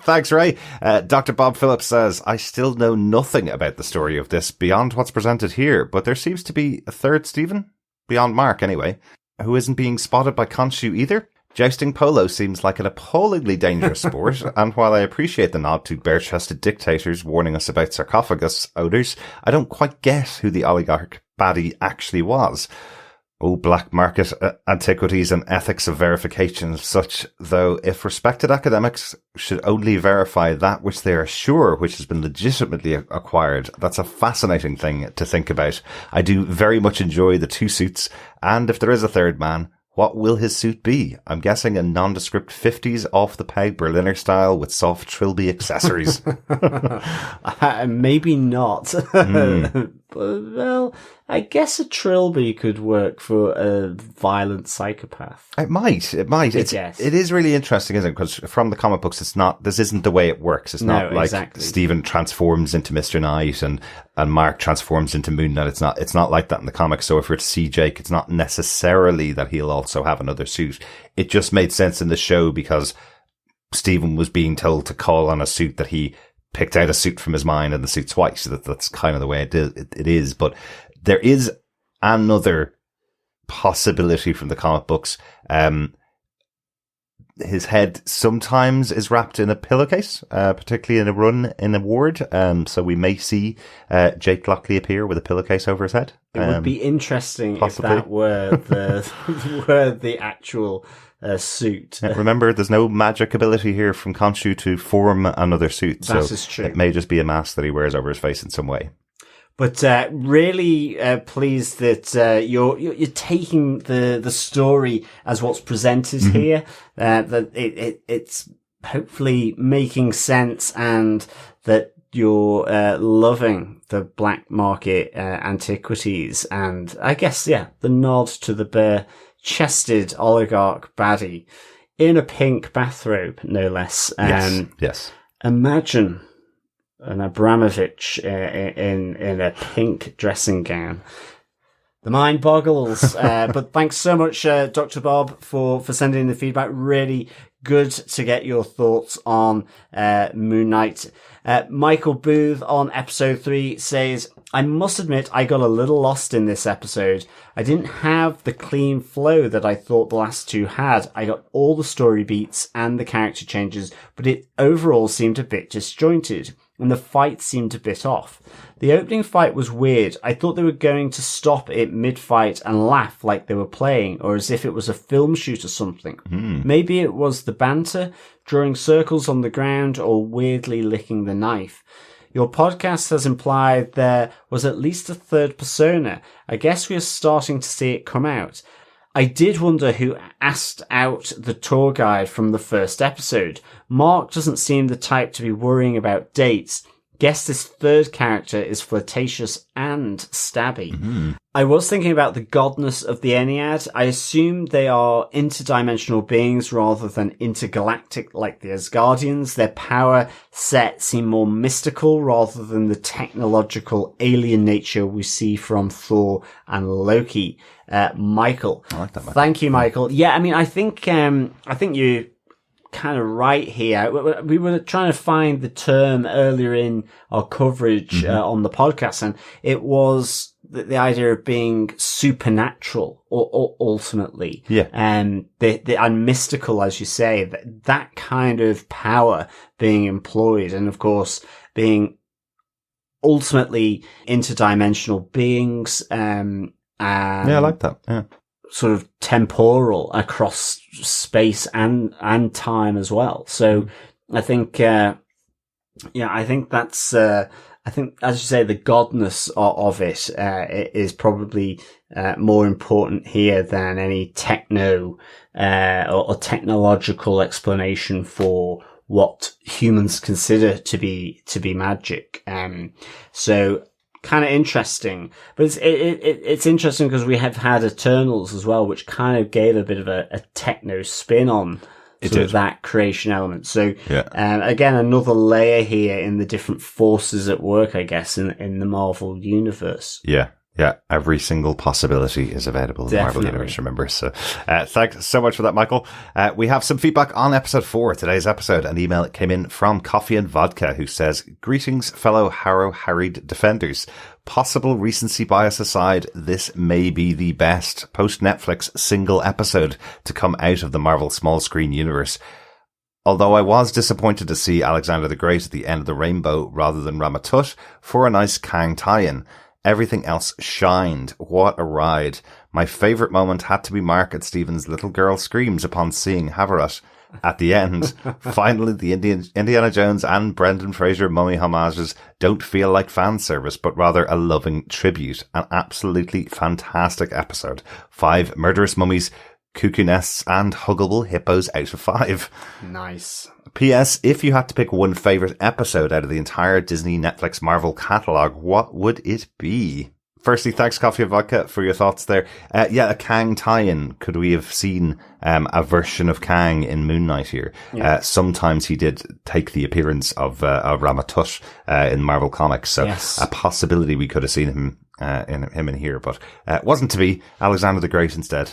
Thanks, Ray. Dr. Bob Phillips says, I still know nothing about the story of this beyond what's presented here, but there seems to be a third Stephen, beyond Mark anyway, who isn't being spotted by Khonshu either. Jousting polo seems like an appallingly dangerous sport, and while I appreciate the nod to bare-chested dictators warning us about sarcophagus odours, I don't quite get who the oligarch baddie actually was. Oh, black market antiquities and ethics of verification of such, though if respected academics should only verify that which they are sure which has been legitimately acquired, that's a fascinating thing to think about. I do very much enjoy the two suits, and if there is a third man, what will his suit be? I'm guessing a nondescript 50s off-the-peg Berliner style with soft trilby accessories. Maybe not. Well, I guess a trilby could work for a violent psychopath. It might. It is really interesting, isn't it? Because from the comic books, this isn't the way it works. It's not like exactly. Stephen transforms into Mr. Knight and Mark transforms into Moon Knight. It's not like that in the comics. So if we're to see Jake, it's not necessarily that he'll also have another suit. It just made sense in the show because Stephen was being told to call on a suit that he picked out a suit from his mind and the suit's white. So that's kind of the way it is. But there is another possibility from the comic books. His head sometimes is wrapped in a pillowcase, particularly in a run in a ward. So we may see Jake Lockley appear with a pillowcase over his head. It would be interesting possibly. If that were the actual suit. Remember, there's no magic ability here from Khonshu to form another suit. That is true. It may just be a mask that he wears over his face in some way. But really pleased that you're taking the story as what's presented here. That it's hopefully making sense, and that you're loving the black market antiquities, and I guess the nod to the bare-chested oligarch baddie in a pink bathrobe, no less. Yes. Imagine an Abramovich in a pink dressing gown. The mind boggles. But thanks so much, Dr. Bob, for sending the feedback. Really good to get your thoughts on Moon Knight. Michael Booth on episode 3 says, I must admit I got a little lost in this episode. I didn't have the clean flow that I thought the last two had. I got all the story beats and the character changes, but it overall seemed a bit disjointed, and the fight seemed a bit off. The opening fight was weird. I thought they were going to stop it mid-fight and laugh like they were playing, or as if it was a film shoot or something. Maybe it was the banter, drawing circles on the ground, or weirdly licking the knife. Your podcast has implied there was at least a third persona. I guess we are starting to see it come out. I did wonder who asked out the tour guide from the first episode. Mark doesn't seem the type to be worrying about dates. Guess this third character is flirtatious and stabby. I was thinking about the godness of the Ennead. I assume they are interdimensional beings rather than intergalactic like the Asgardians. Their power set seem more mystical rather than the technological alien nature we see from Thor and Loki. Michael. I like that, Michael. Thank you, Michael. Yeah, I mean, I think you kind of right here. We were trying to find the term earlier in our coverage on the podcast, and it was the idea of being supernatural, or ultimately, and and mystical, as you say, that kind of power being employed, and of course being ultimately interdimensional beings. I like that. Yeah. Sort of temporal across space and time as well. So I think, I think that's, I think, as you say, the godness of it, is probably, more important here than any techno, or technological explanation for what humans consider to be magic. So, kind of interesting, but it's interesting because we have had Eternals as well, which kind of gave a bit of a techno spin on sort of that creation element. So, Yeah. again, another layer here in the different forces at work, I guess, in the Marvel universe. Yeah. Yeah, every single possibility is available in the Marvel Definitely. Universe, remember. So, thanks so much for that, Michael. We have some feedback on episode 4, today's episode. An email that came in from Coffee and Vodka, who says, "Greetings, fellow harried defenders. Possible recency bias aside, this may be the best post-Netflix single episode to come out of the Marvel small screen universe. Although I was disappointed to see Alexander the Great at the end of the rainbow rather than Rama-Tut for a nice Kang tie-in. Everything else shined. What a ride. My favourite moment had to be Margaret Stevens' little girl screams upon seeing Haverat. At the end, finally the Indiana Jones and Brendan Fraser mummy homages don't feel like fan service, but rather a loving tribute. An absolutely fantastic episode. 5 murderous mummies, cuckoo nests, and huggable hippos out of 5. Nice. P.S. If you had to pick one favourite episode out of the entire Disney Netflix Marvel catalogue, what would it be? Firstly, thanks Coffee and Vodka for your thoughts there. A Kang tie-in. Could we have seen a version of Kang in Moon Knight here? Yeah. Sometimes he did take the appearance of Rama-Tut in Marvel Comics, so Yes. a possibility we could have seen him in here, but wasn't to be. Alexander the Great instead.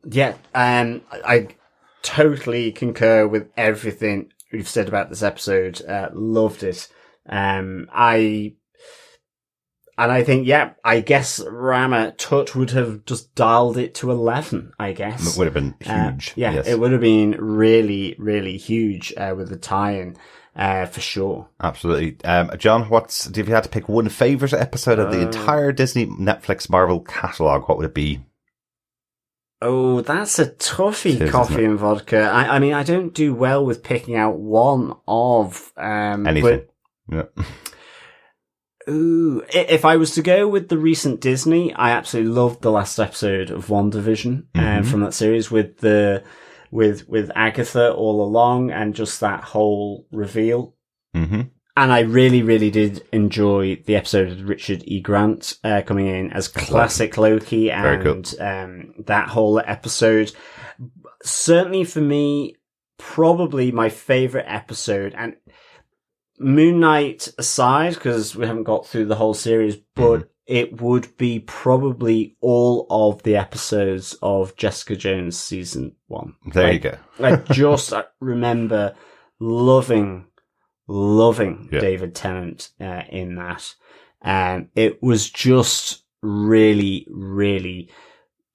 Yeah, I totally concur with everything you've said about this episode. Loved it. I think, I guess Rama-Tut would have just dialed it to 11, I guess. It would have been huge. Yes. It would have been really, really huge with the tie-in, for sure. Absolutely. John, if you had to pick one favourite episode of the entire Disney Netflix Marvel catalogue, what would it be? Oh, that's a toughie, It is, Coffee isn't it? and Vodka. I mean, I don't do well with picking out one of, Anything. Yeah. Ooh, if I was to go with the recent Disney, I absolutely loved the last episode of WandaVision, from that series with with Agatha all along and just that whole reveal. Mm-hmm. And I really, really did enjoy the episode of Richard E. Grant coming in as classic Loki, Very cool. and that whole episode. Certainly for me, probably my favorite episode, and Moon Knight aside, because we haven't got through the whole series, but it would be probably all of the episodes of Jessica Jones season 1. There you go. I just remember loving Yeah. David Tennant in that. It was just really, really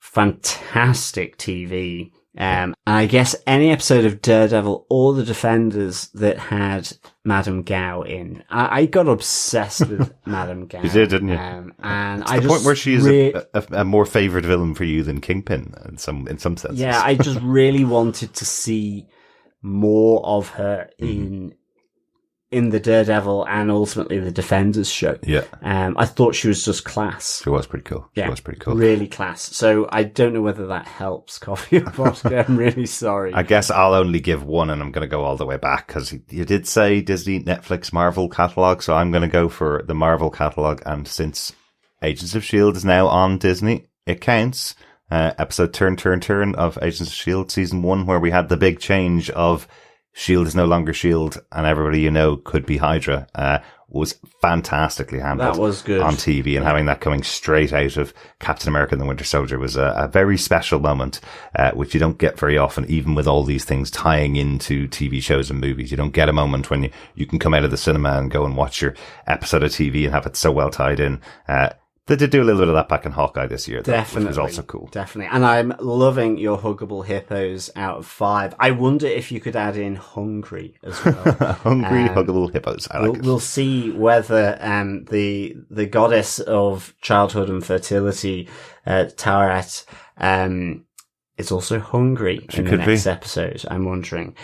fantastic TV. And I guess any episode of Daredevil or The Defenders that had Madame Gao in, I got obsessed with Madame Gao. You did, didn't you? And It's I the just point where she is a more favoured villain for you than Kingpin in some senses. Yeah, I just really wanted to see more of her in the Daredevil and ultimately the Defenders show. Yeah. I thought she was just class. She was pretty cool. Yeah, She was pretty cool. Really class. So I don't know whether that helps, Coffee and Vodka. I'm really sorry. I guess I'll only give one, and I'm going to go all the way back because you did say Disney, Netflix, Marvel catalogue, so I'm going to go for the Marvel catalogue. And since Agents of S.H.I.E.L.D. is now on Disney, it counts. Episode Turn of Agents of S.H.I.E.L.D. season 1, where we had the big change of S.H.I.E.L.D. is no longer S.H.I.E.L.D. and everybody you know could be Hydra, was fantastically handled. That was good. On TV, and having that coming straight out of Captain America and the Winter Soldier was a very special moment, which you don't get very often, even with all these things tying into TV shows and movies. You don't get a moment when you can come out of the cinema and go and watch your episode of TV and have it so well tied in. They did do a little bit of that back in Hawkeye this year, though, Definitely. which was also cool. Definitely. And I'm loving your huggable hippos out of 5. I wonder if you could add in hungry as well. Hungry, huggable hippos. I like it. We'll see whether the goddess of childhood and fertility, Taweret, is also hungry in the could next be. episode. I'm wondering.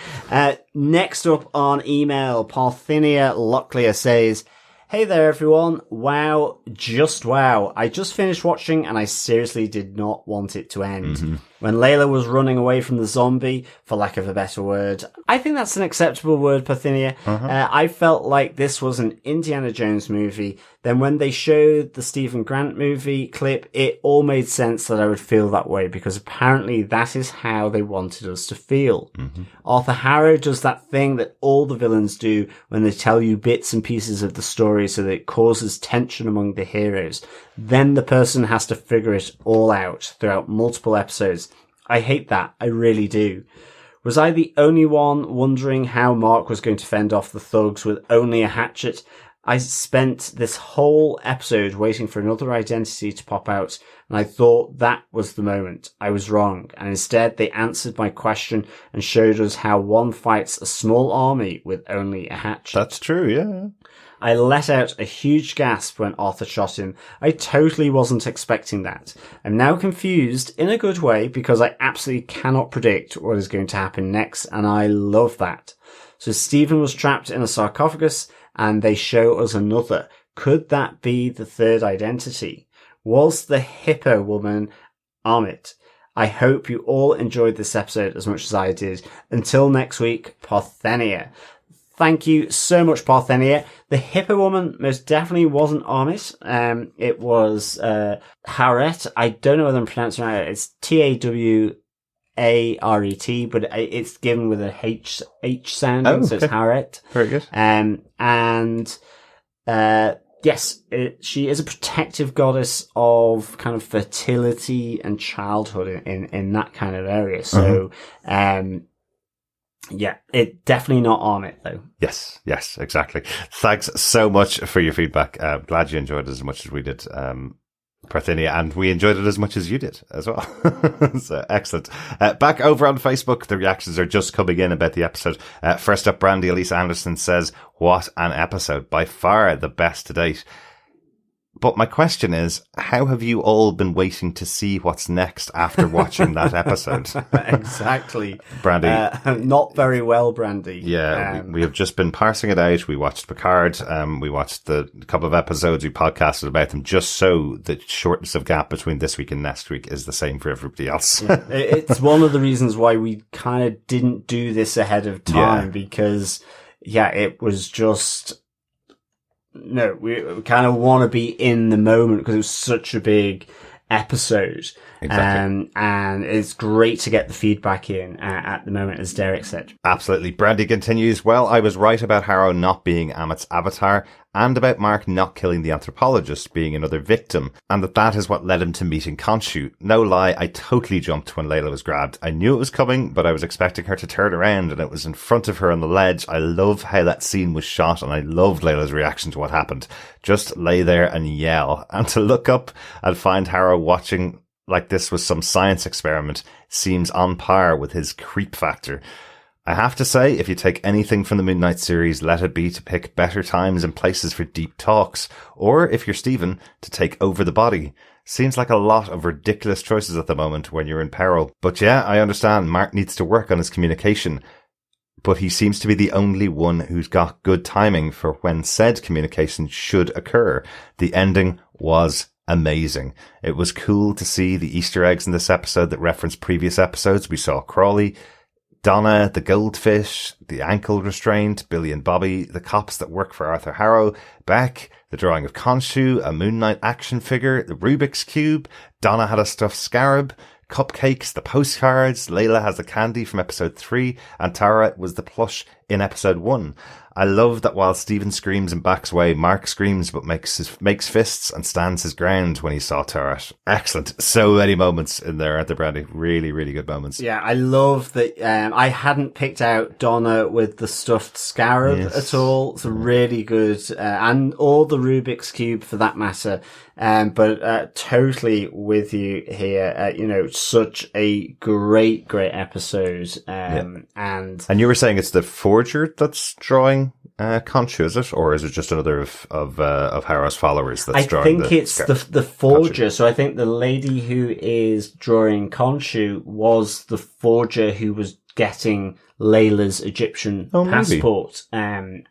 Next up on email, Parthenia Locklear says, "Hey there, everyone. Wow, just wow. I just finished watching and I seriously did not want it to end. When Layla was running away from the zombie, for lack of a better word, I think that's an acceptable word, Parthenia. I felt like this was an Indiana Jones movie Then when they showed the Stephen Grant movie clip, it all made sense that I would feel that way, because apparently that is how they wanted us to feel. Arthur Harrow does that thing that all the villains do when they tell you bits and pieces of the story so that it causes tension among the heroes. Then the person has to figure it all out throughout multiple episodes. I hate that. I really do. Was I the only one wondering how Mark was going to fend off the thugs with only a hatchet? I spent this whole episode waiting for another identity to pop out, and I thought that was the moment. I was wrong, and instead they answered my question and showed us how one fights a small army with only a hatchet. That's true, yeah. I let out a huge gasp when Arthur shot him. I totally wasn't expecting that. I'm now confused in a good way because I absolutely cannot predict what is going to happen next, and I love that. So Stephen was trapped in a sarcophagus, and they show us another. Could that be the third identity? Was the hippo woman Amit? I hope you all enjoyed this episode as much as I did. Until next week, Parthenia. Thank you so much, Parthenia. The hippo woman most definitely wasn't Amit. It was Haret. I don't know whether I'm pronouncing it right. It's Tawaret, but it's given with a H sounding, so it's Haret. Very good. Yes, she is a protective goddess of kind of fertility and childhood in that kind of area. So, yeah, it definitely not Amit though. Yes, exactly. Thanks so much for your feedback. Glad you enjoyed it as much as we did, Parthenia, and we enjoyed it as much as you did as well. So excellent. Back over on Facebook, the reactions are just coming in about the episode. First up, Brandy Elise Anderson says, "What an episode! By far the best to date." But my question is, how have you all been waiting to see what's next after watching that episode? Exactly. Brandy. Not very well, Brandy. Yeah, we have just been parsing it out. We watched Picard. We watched the couple of episodes. We podcasted about them just so the shortness of gap between this week and next week is the same for everybody else. Yeah. It's one of the reasons why we kind of didn't do this ahead of time, because, it was just... No, we kind of want to be in the moment because it was such a big episode. Exactly. And it's great to get the feedback in at the moment, as Derek said. Absolutely. Brandy continues, "Well, I was right about Harrow not being Amit's avatar, and about Mark not killing the anthropologist, being another victim, and that is what led him to meeting Khonshu. No lie, I totally jumped when Layla was grabbed. I knew it was coming, but I was expecting her to turn around, and it was in front of her on the ledge. I love how that scene was shot, and I loved Layla's reaction to what happened. Just lay there and yell, and to look up and find Harrow watching like this was some science experiment seems on par with his creep factor. I have to say, if you take anything from the Moon Knight series, let it be to pick better times and places for deep talks, or if you're Stephen, to take over the body. Seems like a lot of ridiculous choices at the moment when you're in peril. But yeah, I understand Mark needs to work on his communication, but he seems to be the only one who's got good timing for when said communication should occur. The ending was amazing. It was cool to see the Easter eggs in this episode that referenced previous episodes. We saw Crawley, Donna, the goldfish, the ankle restraint, Billy and Bobby, the cops that work for Arthur Harrow, Beck, the drawing of Khonshu, a Moon Knight action figure, the Rubik's Cube, Donna had a stuffed scarab, cupcakes, the postcards, Layla has the candy from episode 3, and Tara was the plush in episode 1. I love that while Stephen screams and backs away, Mark screams but makes fists and stands his ground when he saw Tara. Excellent. So many moments in there, aren't there, Brandy? Really, really good moments. Yeah, I love that. I hadn't picked out Donna with the stuffed scarab at all. It's really good. And all the Rubik's Cube for that matter. But totally with you here. Such a great episode. And you were saying it's the forger that's drawing Khonshu, is it, or is it just another of Harrow's followers that's drawing? I think it's the forger. Khonshu. So I think the lady who is drawing Khonshu was the forger who was getting Layla's Egyptian passport. At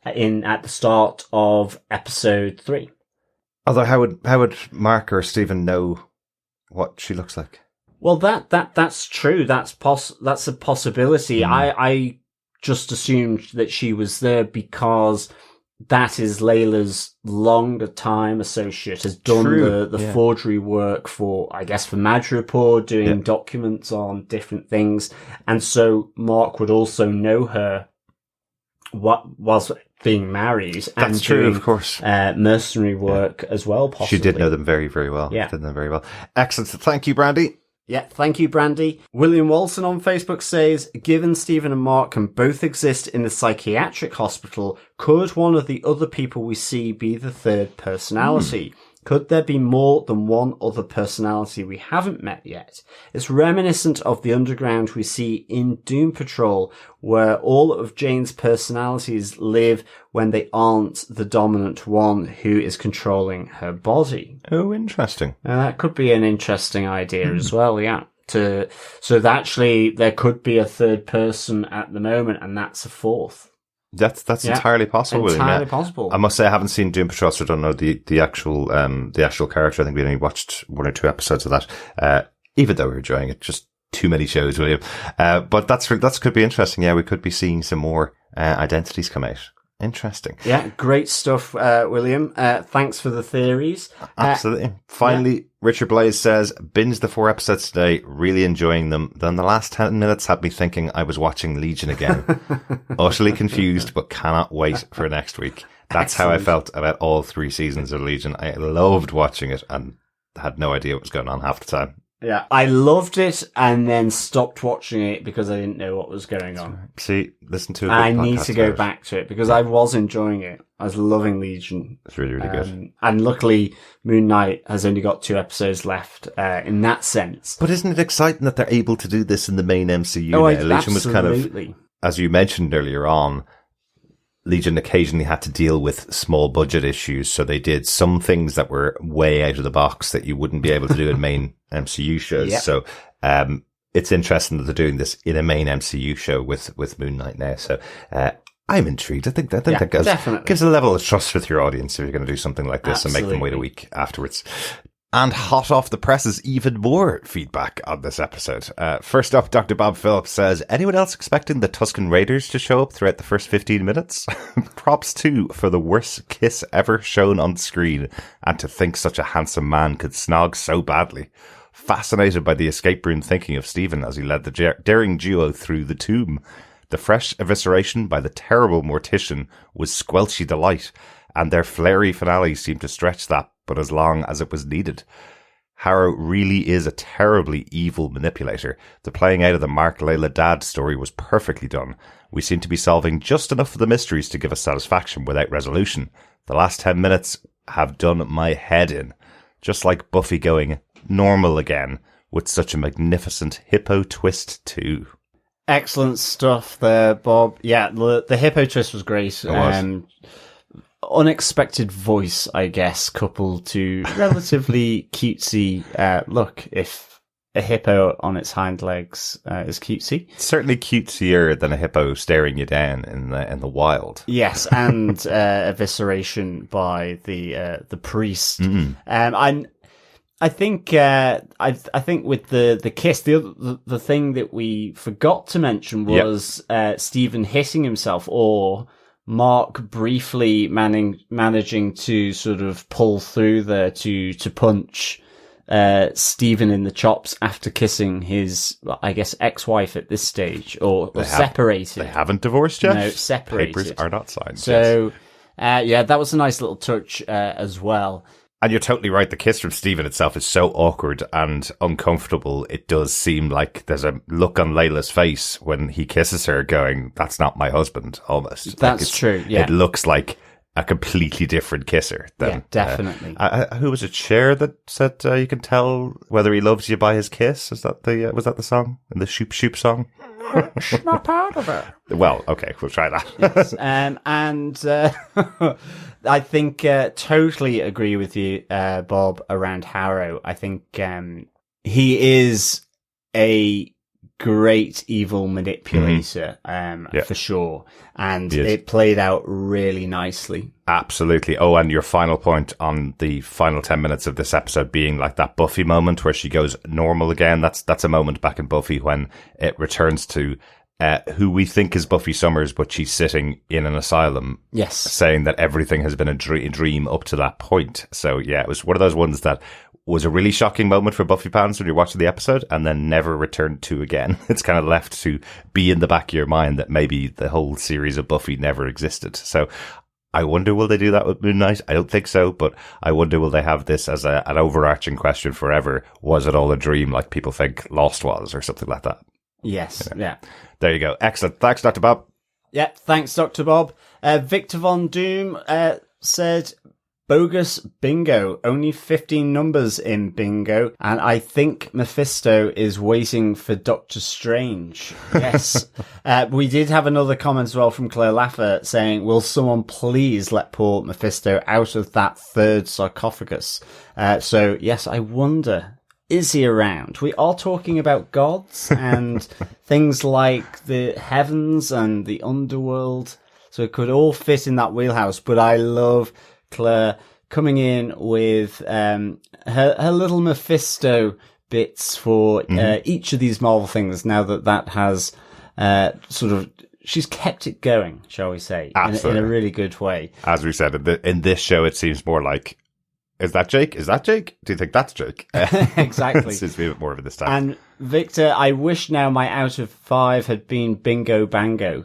the start of episode 3. Although, how would Mark or Stephen know what she looks like? Well, that's true. That's a possibility. I just assumed that she was there because that is Layla's longer time associate, has done the forgery work for Madripoor, doing documents on different things. And so Mark would also know her whilst being married. That's true, of course. Mercenary work as well, possibly. She did know them very, very well. Yeah. Did know them very well. Excellent. Thank you, Brandy. Yeah, thank you, Brandy. William Walton on Facebook says, given Stephen and Mark can both exist in the psychiatric hospital, could one of the other people we see be the third personality? Could there be more than one other personality we haven't met yet? It's reminiscent of the underground we see in Doom Patrol, where all of Jane's personalities live when they aren't the dominant one who is controlling her body. Oh, interesting. And that could be an interesting idea as well, yeah. So that actually there could be a third person at the moment, and that's a fourth. That's entirely possible. Entirely possible. I must say I haven't seen Doom Patrol, so I don't know the actual character. I think we only watched 1 or 2 episodes of that. Even though we're enjoying it, just too many shows, William. But that's could be interesting. Yeah, we could be seeing some more identities come out. Interesting. Yeah, great stuff, William. Thanks for the theories. Absolutely. Finally, Richard Blaze says, binged the 4 episodes today, really enjoying them. Then the last 10 minutes had me thinking I was watching Legion again. Utterly confused, but cannot wait for next week. That's how I felt about all 3 seasons of Legion. I loved watching it and had no idea what was going on half the time. Yeah, I loved it and then stopped watching it because I didn't know what was going on. See, listen to it. I need to go back to it because I was enjoying it. I was loving Legion. It's really, really good. And luckily, Moon Knight has only got 2 episodes left in that sense. But isn't it exciting that they're able to do this in the main MCU now? Legion absolutely. Was kind of, as you mentioned earlier on, Legion occasionally had to deal with small budget issues, so they did some things that were way out of the box that you wouldn't be able to do in main MCU shows. Yep. So it's interesting that they're doing this in a main MCU show with Moon Knight now. So I'm intrigued. I think that gives a level of trust with your audience if you're going to do something like this. Absolutely. And make them wait a week afterwards. And hot off the presses, even more feedback on this episode. First up, Dr. Bob Phillips says, anyone else expecting the Tusken Raiders to show up throughout the first 15 minutes? Props too for the worst kiss ever shown on screen, and to think such a handsome man could snog so badly. Fascinated by the escape room thinking of Stephen as he led the daring duo through the tomb. The fresh evisceration by the terrible mortician was squelchy delight, and their flary finale seemed to stretch that, but as long as it was needed. Harrow really is a terribly evil manipulator. The playing out of the Mark Layla dad story was perfectly done. We seem to be solving just enough of the mysteries to give us satisfaction without resolution. The last 10 minutes have done my head in. Just like Buffy going normal again, with such a magnificent hippo twist too. Excellent stuff there, Bob. Yeah, the hippo twist was great. It was. Unexpected voice, I guess, coupled to relatively cutesy look. If a hippo on its hind legs is cutesy, it's certainly cutesier than a hippo staring you down in the wild. Yes, and evisceration by the priest. Mm-hmm. I think with the kiss, the thing that we forgot to mention was Stephen hitting himself, or Mark briefly managing to sort of pull through there to punch Stephen in the chops after kissing his, I guess, ex-wife at this stage, or separated. They haven't divorced yet? No, separated. Papers are not signed. So, that was a nice little touch as well. And you're totally right. The kiss from Stephen itself is so awkward and uncomfortable. It does seem like there's a look on Layla's face when he kisses her going, that's not my husband, almost. That's true, yeah. It looks like a completely different kisser. Yeah, definitely. Who was it, Cher, that said you can tell whether he loves you by his kiss? Was that the song? In the Shoop Shoop song? Not part of it. Well, okay, we'll try that. Yes. I think totally agree with you, Bob, around Harrow. I think he is a great evil manipulator, for sure. And it played out really nicely. Absolutely. Oh, and your final point on the final 10 minutes of this episode being like that Buffy moment where she goes normal again. That's a moment back in Buffy when it returns to who we think is Buffy Summers, but she's sitting in an asylum. Yes. Saying that everything has been a dream up to that point. So yeah, it was one of those ones that was a really shocking moment for Buffy fans when you're watching the episode and then never returned to again. It's kind of left to be in the back of your mind that maybe the whole series of Buffy never existed. So I wonder, will they do that with Moon Knight? I don't think so, but I wonder, will they have this as an overarching question forever? Was it all a dream like people think Lost was, or something like that? Yes. Yeah. There you go. Excellent. Thanks, Dr. Bob. Yeah. Thanks, Dr. Bob. Victor Von Doom said, bogus bingo. Only 15 numbers in bingo. And I think Mephisto is waiting for Doctor Strange. Yes. We did have another comment as well from Claire Laffer saying, will someone please let poor Mephisto out of that third sarcophagus? So yes, I wonder, is he around? We are talking about gods and things like the heavens and the underworld. So it could all fit in that wheelhouse. But I love Claire coming in with her little Mephisto bits for each of these Marvel things, now that has sort of, she's kept it going, shall we say, in a really good way. As we said, in this show, it seems more like, is that Jake? Is that Jake? Do you think that's Jake? Exactly. It seems to be a bit more of it this time. And Victor, I wish now my out of 5 had been bingo bango,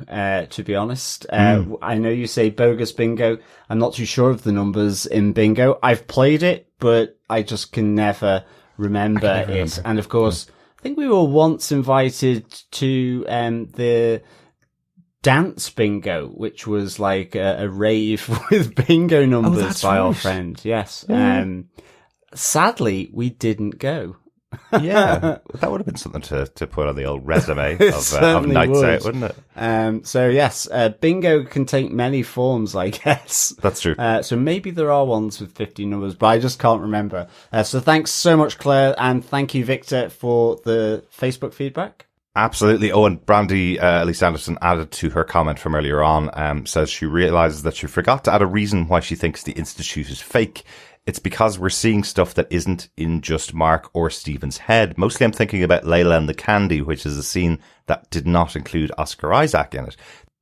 to be honest. I know you say bogus bingo. I'm not too sure of the numbers in bingo. I've played it, but I just can never remember it. And of course, I think we were once invited to the dance bingo, which was like a rave with bingo numbers by our friend. Yes. Sadly, we didn't go. Yeah, that would have been something to put on the old resume of Nights Out, wouldn't it? So yes, bingo can take many forms, I guess. That's true. So maybe there are ones with 50 numbers, but I just can't remember. So thanks so much, Claire, and thank you, Victor, for the Facebook feedback. Absolutely. Oh, and Brandy Elise Anderson added to her comment from earlier on, says she realizes that she forgot to add a reason why she thinks the Institute is fake. It's because we're seeing stuff that isn't in just Mark or Stephen's head. Mostly I'm thinking about Layla and the candy, which is a scene that did not include Oscar Isaac in it.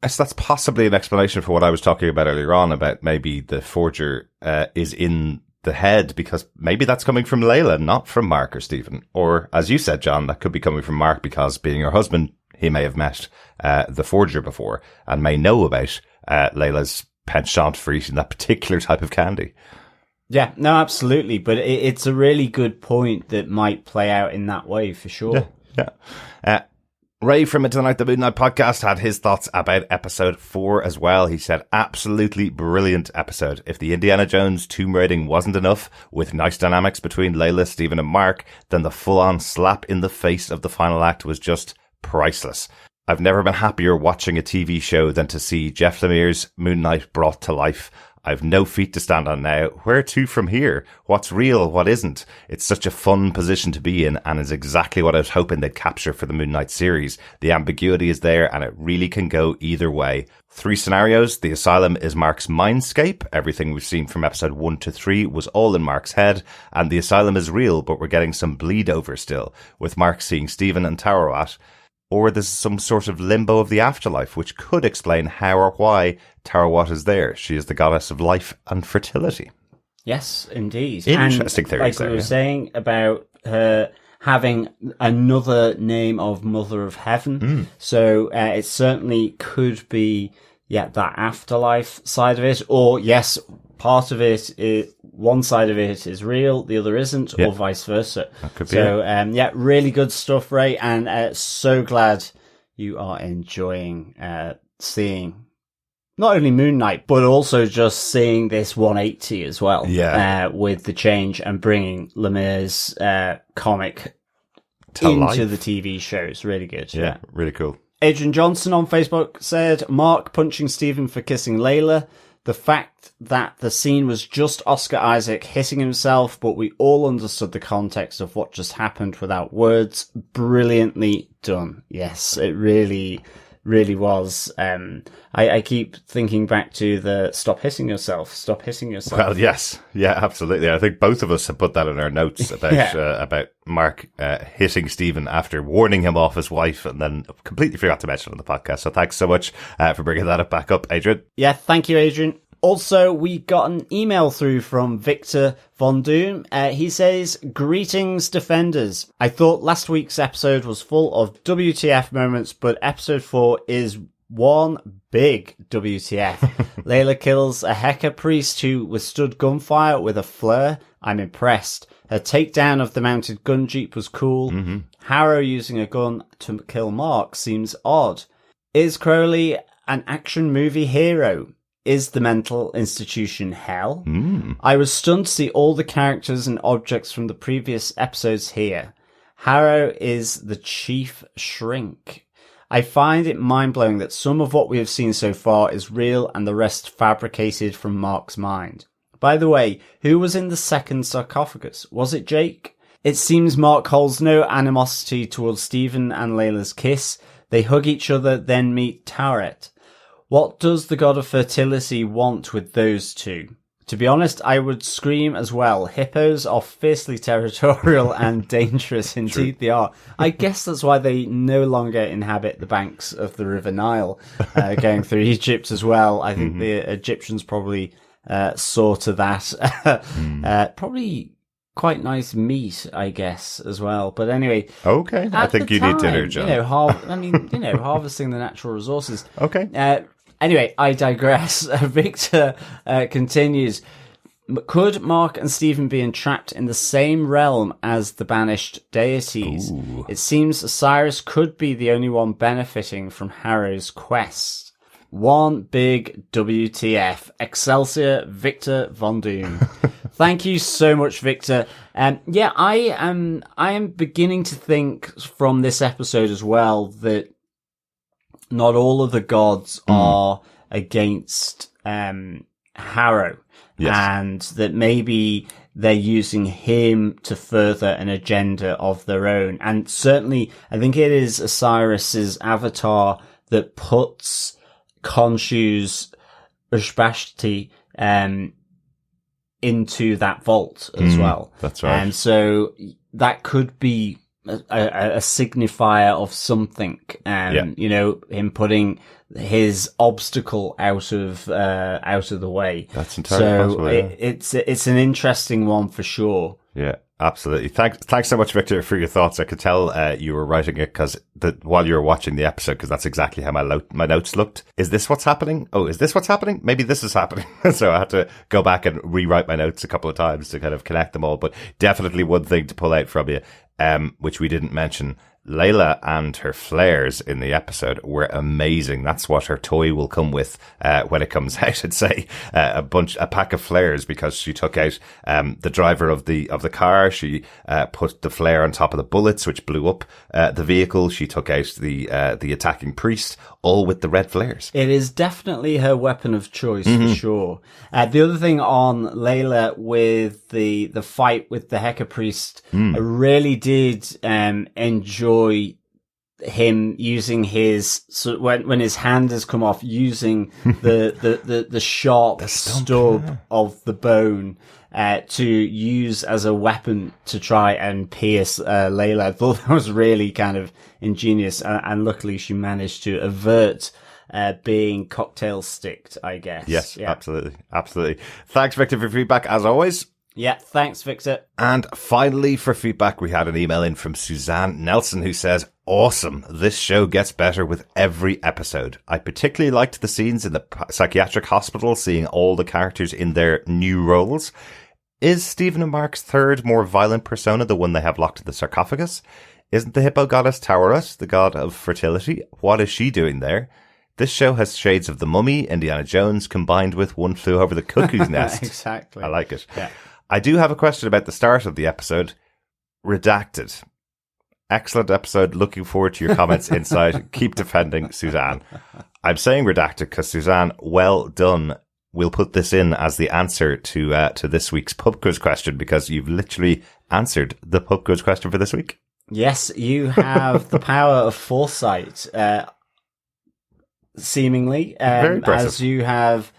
So that's possibly an explanation for what I was talking about earlier on, about maybe the forger is in the head, because maybe that's coming from Layla, not from Mark or Stephen. Or, as you said, John, that could be coming from Mark because, being her husband, he may have met the forger before and may know about Layla's penchant for eating that particular type of candy. Yeah, no, absolutely. But it's a really good point that might play out in that way, for sure. Yeah. Ray from Into the Night, the Moon Knight podcast had his thoughts about episode 4 as well. He said, absolutely brilliant episode. If the Indiana Jones tomb raiding wasn't enough, with nice dynamics between Layla, Stephen and Mark, then the full-on slap in the face of the final act was just priceless. I've never been happier watching a TV show than to see Jeff Lemire's Moon Knight brought to life. I've no feet to stand on now. Where to from here? What's real? What isn't? It's such a fun position to be in, and is exactly what I was hoping they'd capture for the Moon Knight series. The ambiguity is there, and it really can go either way. 3 scenarios. The asylum is Mark's mindscape. Everything we've seen from episode 1 to 3 was all in Mark's head, and the asylum is real, but we're getting some bleed over still, with Mark seeing Stephen and Tarawat. Or there's some sort of limbo of the afterlife, which could explain how or why Tarawat is there. She is the goddess of life and fertility. Yes, indeed. Interesting theories like there. Like we were saying about her having another name of Mother of Heaven. So it certainly could be, that afterlife side of it. Or, yes, part of it is, one side of it is real, the other isn't, or vice versa. That could be it. Really good stuff, Ray, and so glad you are enjoying seeing not only Moon Knight, but also just seeing this 180 as well. With the change and bringing Lemire's comic into life. the TV shows. Really good. Yeah, really cool. Adrian Johnson on Facebook said, Mark punching Stephen for kissing Layla. The fact that the scene was just Oscar Isaac hitting himself, but we all understood the context of what just happened without words. Brilliantly done. Yes, it really really was. I keep thinking back to the stop hitting yourself. Well, yes. Yeah, absolutely. I think both of us have put that in our notes about Mark hitting Stephen after warning him off his wife, and then completely forgot to mention it on the podcast. So thanks so much for bringing that back up, Adrian. Yeah, thank you, Adrian. Also, we got an email through from Victor Von Doom. He says, "Greetings, Defenders. I thought last week's episode was full of WTF moments, but episode 4 is one big WTF. Layla kills a Heka priest who withstood gunfire with a flare. I'm impressed. Her takedown of the mounted gun jeep was cool. Harrow using a gun to kill Mark seems odd. Is Crowley an action movie hero? Is the mental institution hell? I was stunned to see all the characters and objects from the previous episodes here. Harrow is the chief shrink. I find it mind-blowing that some of what we have seen so far is real and the rest fabricated from Mark's mind. By the way, who was in the second sarcophagus? Was it Jake? It seems Mark holds no animosity towards Stephen and Layla's kiss. They hug each other, then meet Taweret. What does the god of fertility want with those two? To be honest, I would scream as well. Hippos are fiercely territorial and dangerous. Indeed they are. I guess that's why they no longer inhabit the banks of the River Nile, going through Egypt as well. I think the Egyptians probably saw to that. Probably quite nice meat, I guess, as well. But anyway. Okay. I think you need dinner, John. Harvesting the natural resources. Okay. Anyway, I digress. Victor continues. Could Mark and Stephen be entrapped in the same realm as the banished deities? Ooh. It seems Osiris could be the only one benefiting from Harrow's quest. One big WTF. Excelsior, Victor Von Doom. Thank you so much, Victor. I am beginning to think from this episode as well that not all of the gods are against Harrow. Yes. And that maybe they're using him to further an agenda of their own. And certainly, I think it is Osiris's avatar that puts Khonshu's Ushbashti into that vault as well. That's right. And so that could be a signifier of something, him putting his obstacle out of the way. That's entirely possible. It's an interesting one for sure. Yeah, absolutely. Thanks so much, Victor, for your thoughts. I could tell you were writing it while you were watching the episode, because that's exactly how my notes looked. Is this what's happening? Oh, is this what's happening? Maybe this is happening. So I had to go back and rewrite my notes a couple of times to kind of connect them all. But definitely one thing to pull out from you, which we didn't mention. Layla and her flares in the episode were amazing. That's what her toy will come with when it comes out. I'd say a pack of flares, because she took out the driver of the car. She put the flare on top of the bullets, which blew up the vehicle. She took out the attacking priest, all with the red flares. It is definitely her weapon of choice for sure. The other thing on Layla with the fight with the Heka priest, I really did enjoy him using his, so when his hand has come off, using the sharp stub of the bone to use as a weapon to try and pierce Layla. I thought that was really kind of ingenious, and luckily she managed to avert being cocktail sticked, I guess. Yes, yeah. Absolutely. Thanks, Victor, for feedback as always. Yeah, thanks, Victor. And finally, for feedback, we had an email in from Suzanne Nelson, who says, "Awesome. This show gets better with every episode. I particularly liked the scenes in the psychiatric hospital, seeing all the characters in their new roles. Is Stephen and Mark's third, more violent persona the one they have locked in the sarcophagus? Isn't the hippo goddess Taweret the god of fertility? What is she doing there? This show has shades of The Mummy, Indiana Jones, combined with One Flew Over the Cuckoo's Nest." Exactly. I like it. Yeah. I do have a question about the start of the episode. Redacted. Excellent episode. Looking forward to your comments inside. Keep defending Suzanne. I'm saying redacted because, Suzanne, well done. We'll put this in as the answer to this week's pub quiz question, because you've literally answered the pub quiz question for this week. Yes, you have the power of foresight. seemingly, Very impressive. as you have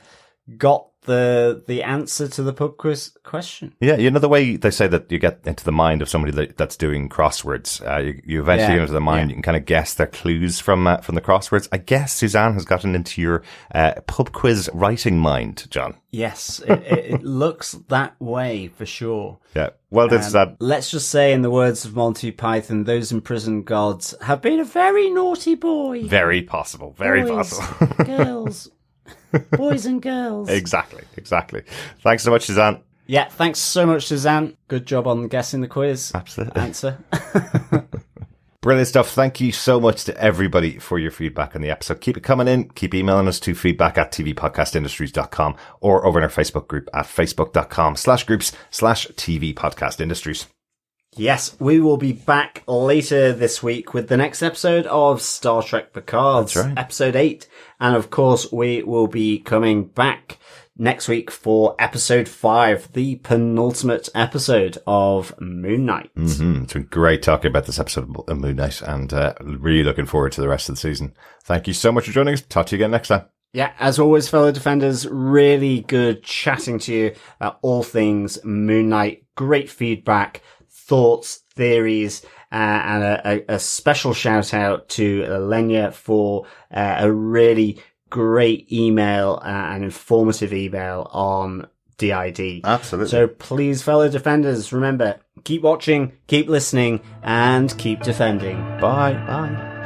got the answer to the pub quiz question. Yeah, you know the way they say that you get into the mind of somebody that's doing crosswords. You eventually get into the mind. You can kind of guess their clues from the crosswords. I guess Suzanne has gotten into your pub quiz writing mind, John. Yes, it looks that way for sure. Yeah, well done, Suzanne. Let's just say, in the words of Monty Python, those imprisoned gods have been a very naughty boy. Very possible. Very Boys, possible. girls, boys and girls. Exactly. Thanks so much, Suzanne. Yeah, thanks so much, Suzanne. Good job on guessing the quiz. Absolutely. Answer. Brilliant stuff. Thank you so much to everybody for your feedback on the episode. Keep it coming in. Keep emailing us to feedback@tvpodcastindustries.com or over in our Facebook group at facebook.com/groups/tvpodcastindustries. Yes, we will be back later this week with the next episode of Star Trek Picard. That's right. Episode 8. And of course, we will be coming back next week for episode 5, the penultimate episode of Moon Knight. Mm-hmm. It's been great talking about this episode of Moon Knight, and really looking forward to the rest of the season. Thank you so much for joining us. Talk to you again next time. Yeah, as always, fellow defenders, really good chatting to you about all things Moon Knight. Great feedback, thoughts, theories, and a special shout out to Lenya for a really great email and informative email on DID. Absolutely. So please, fellow defenders, remember, keep watching, keep listening, and keep defending. Bye. Bye.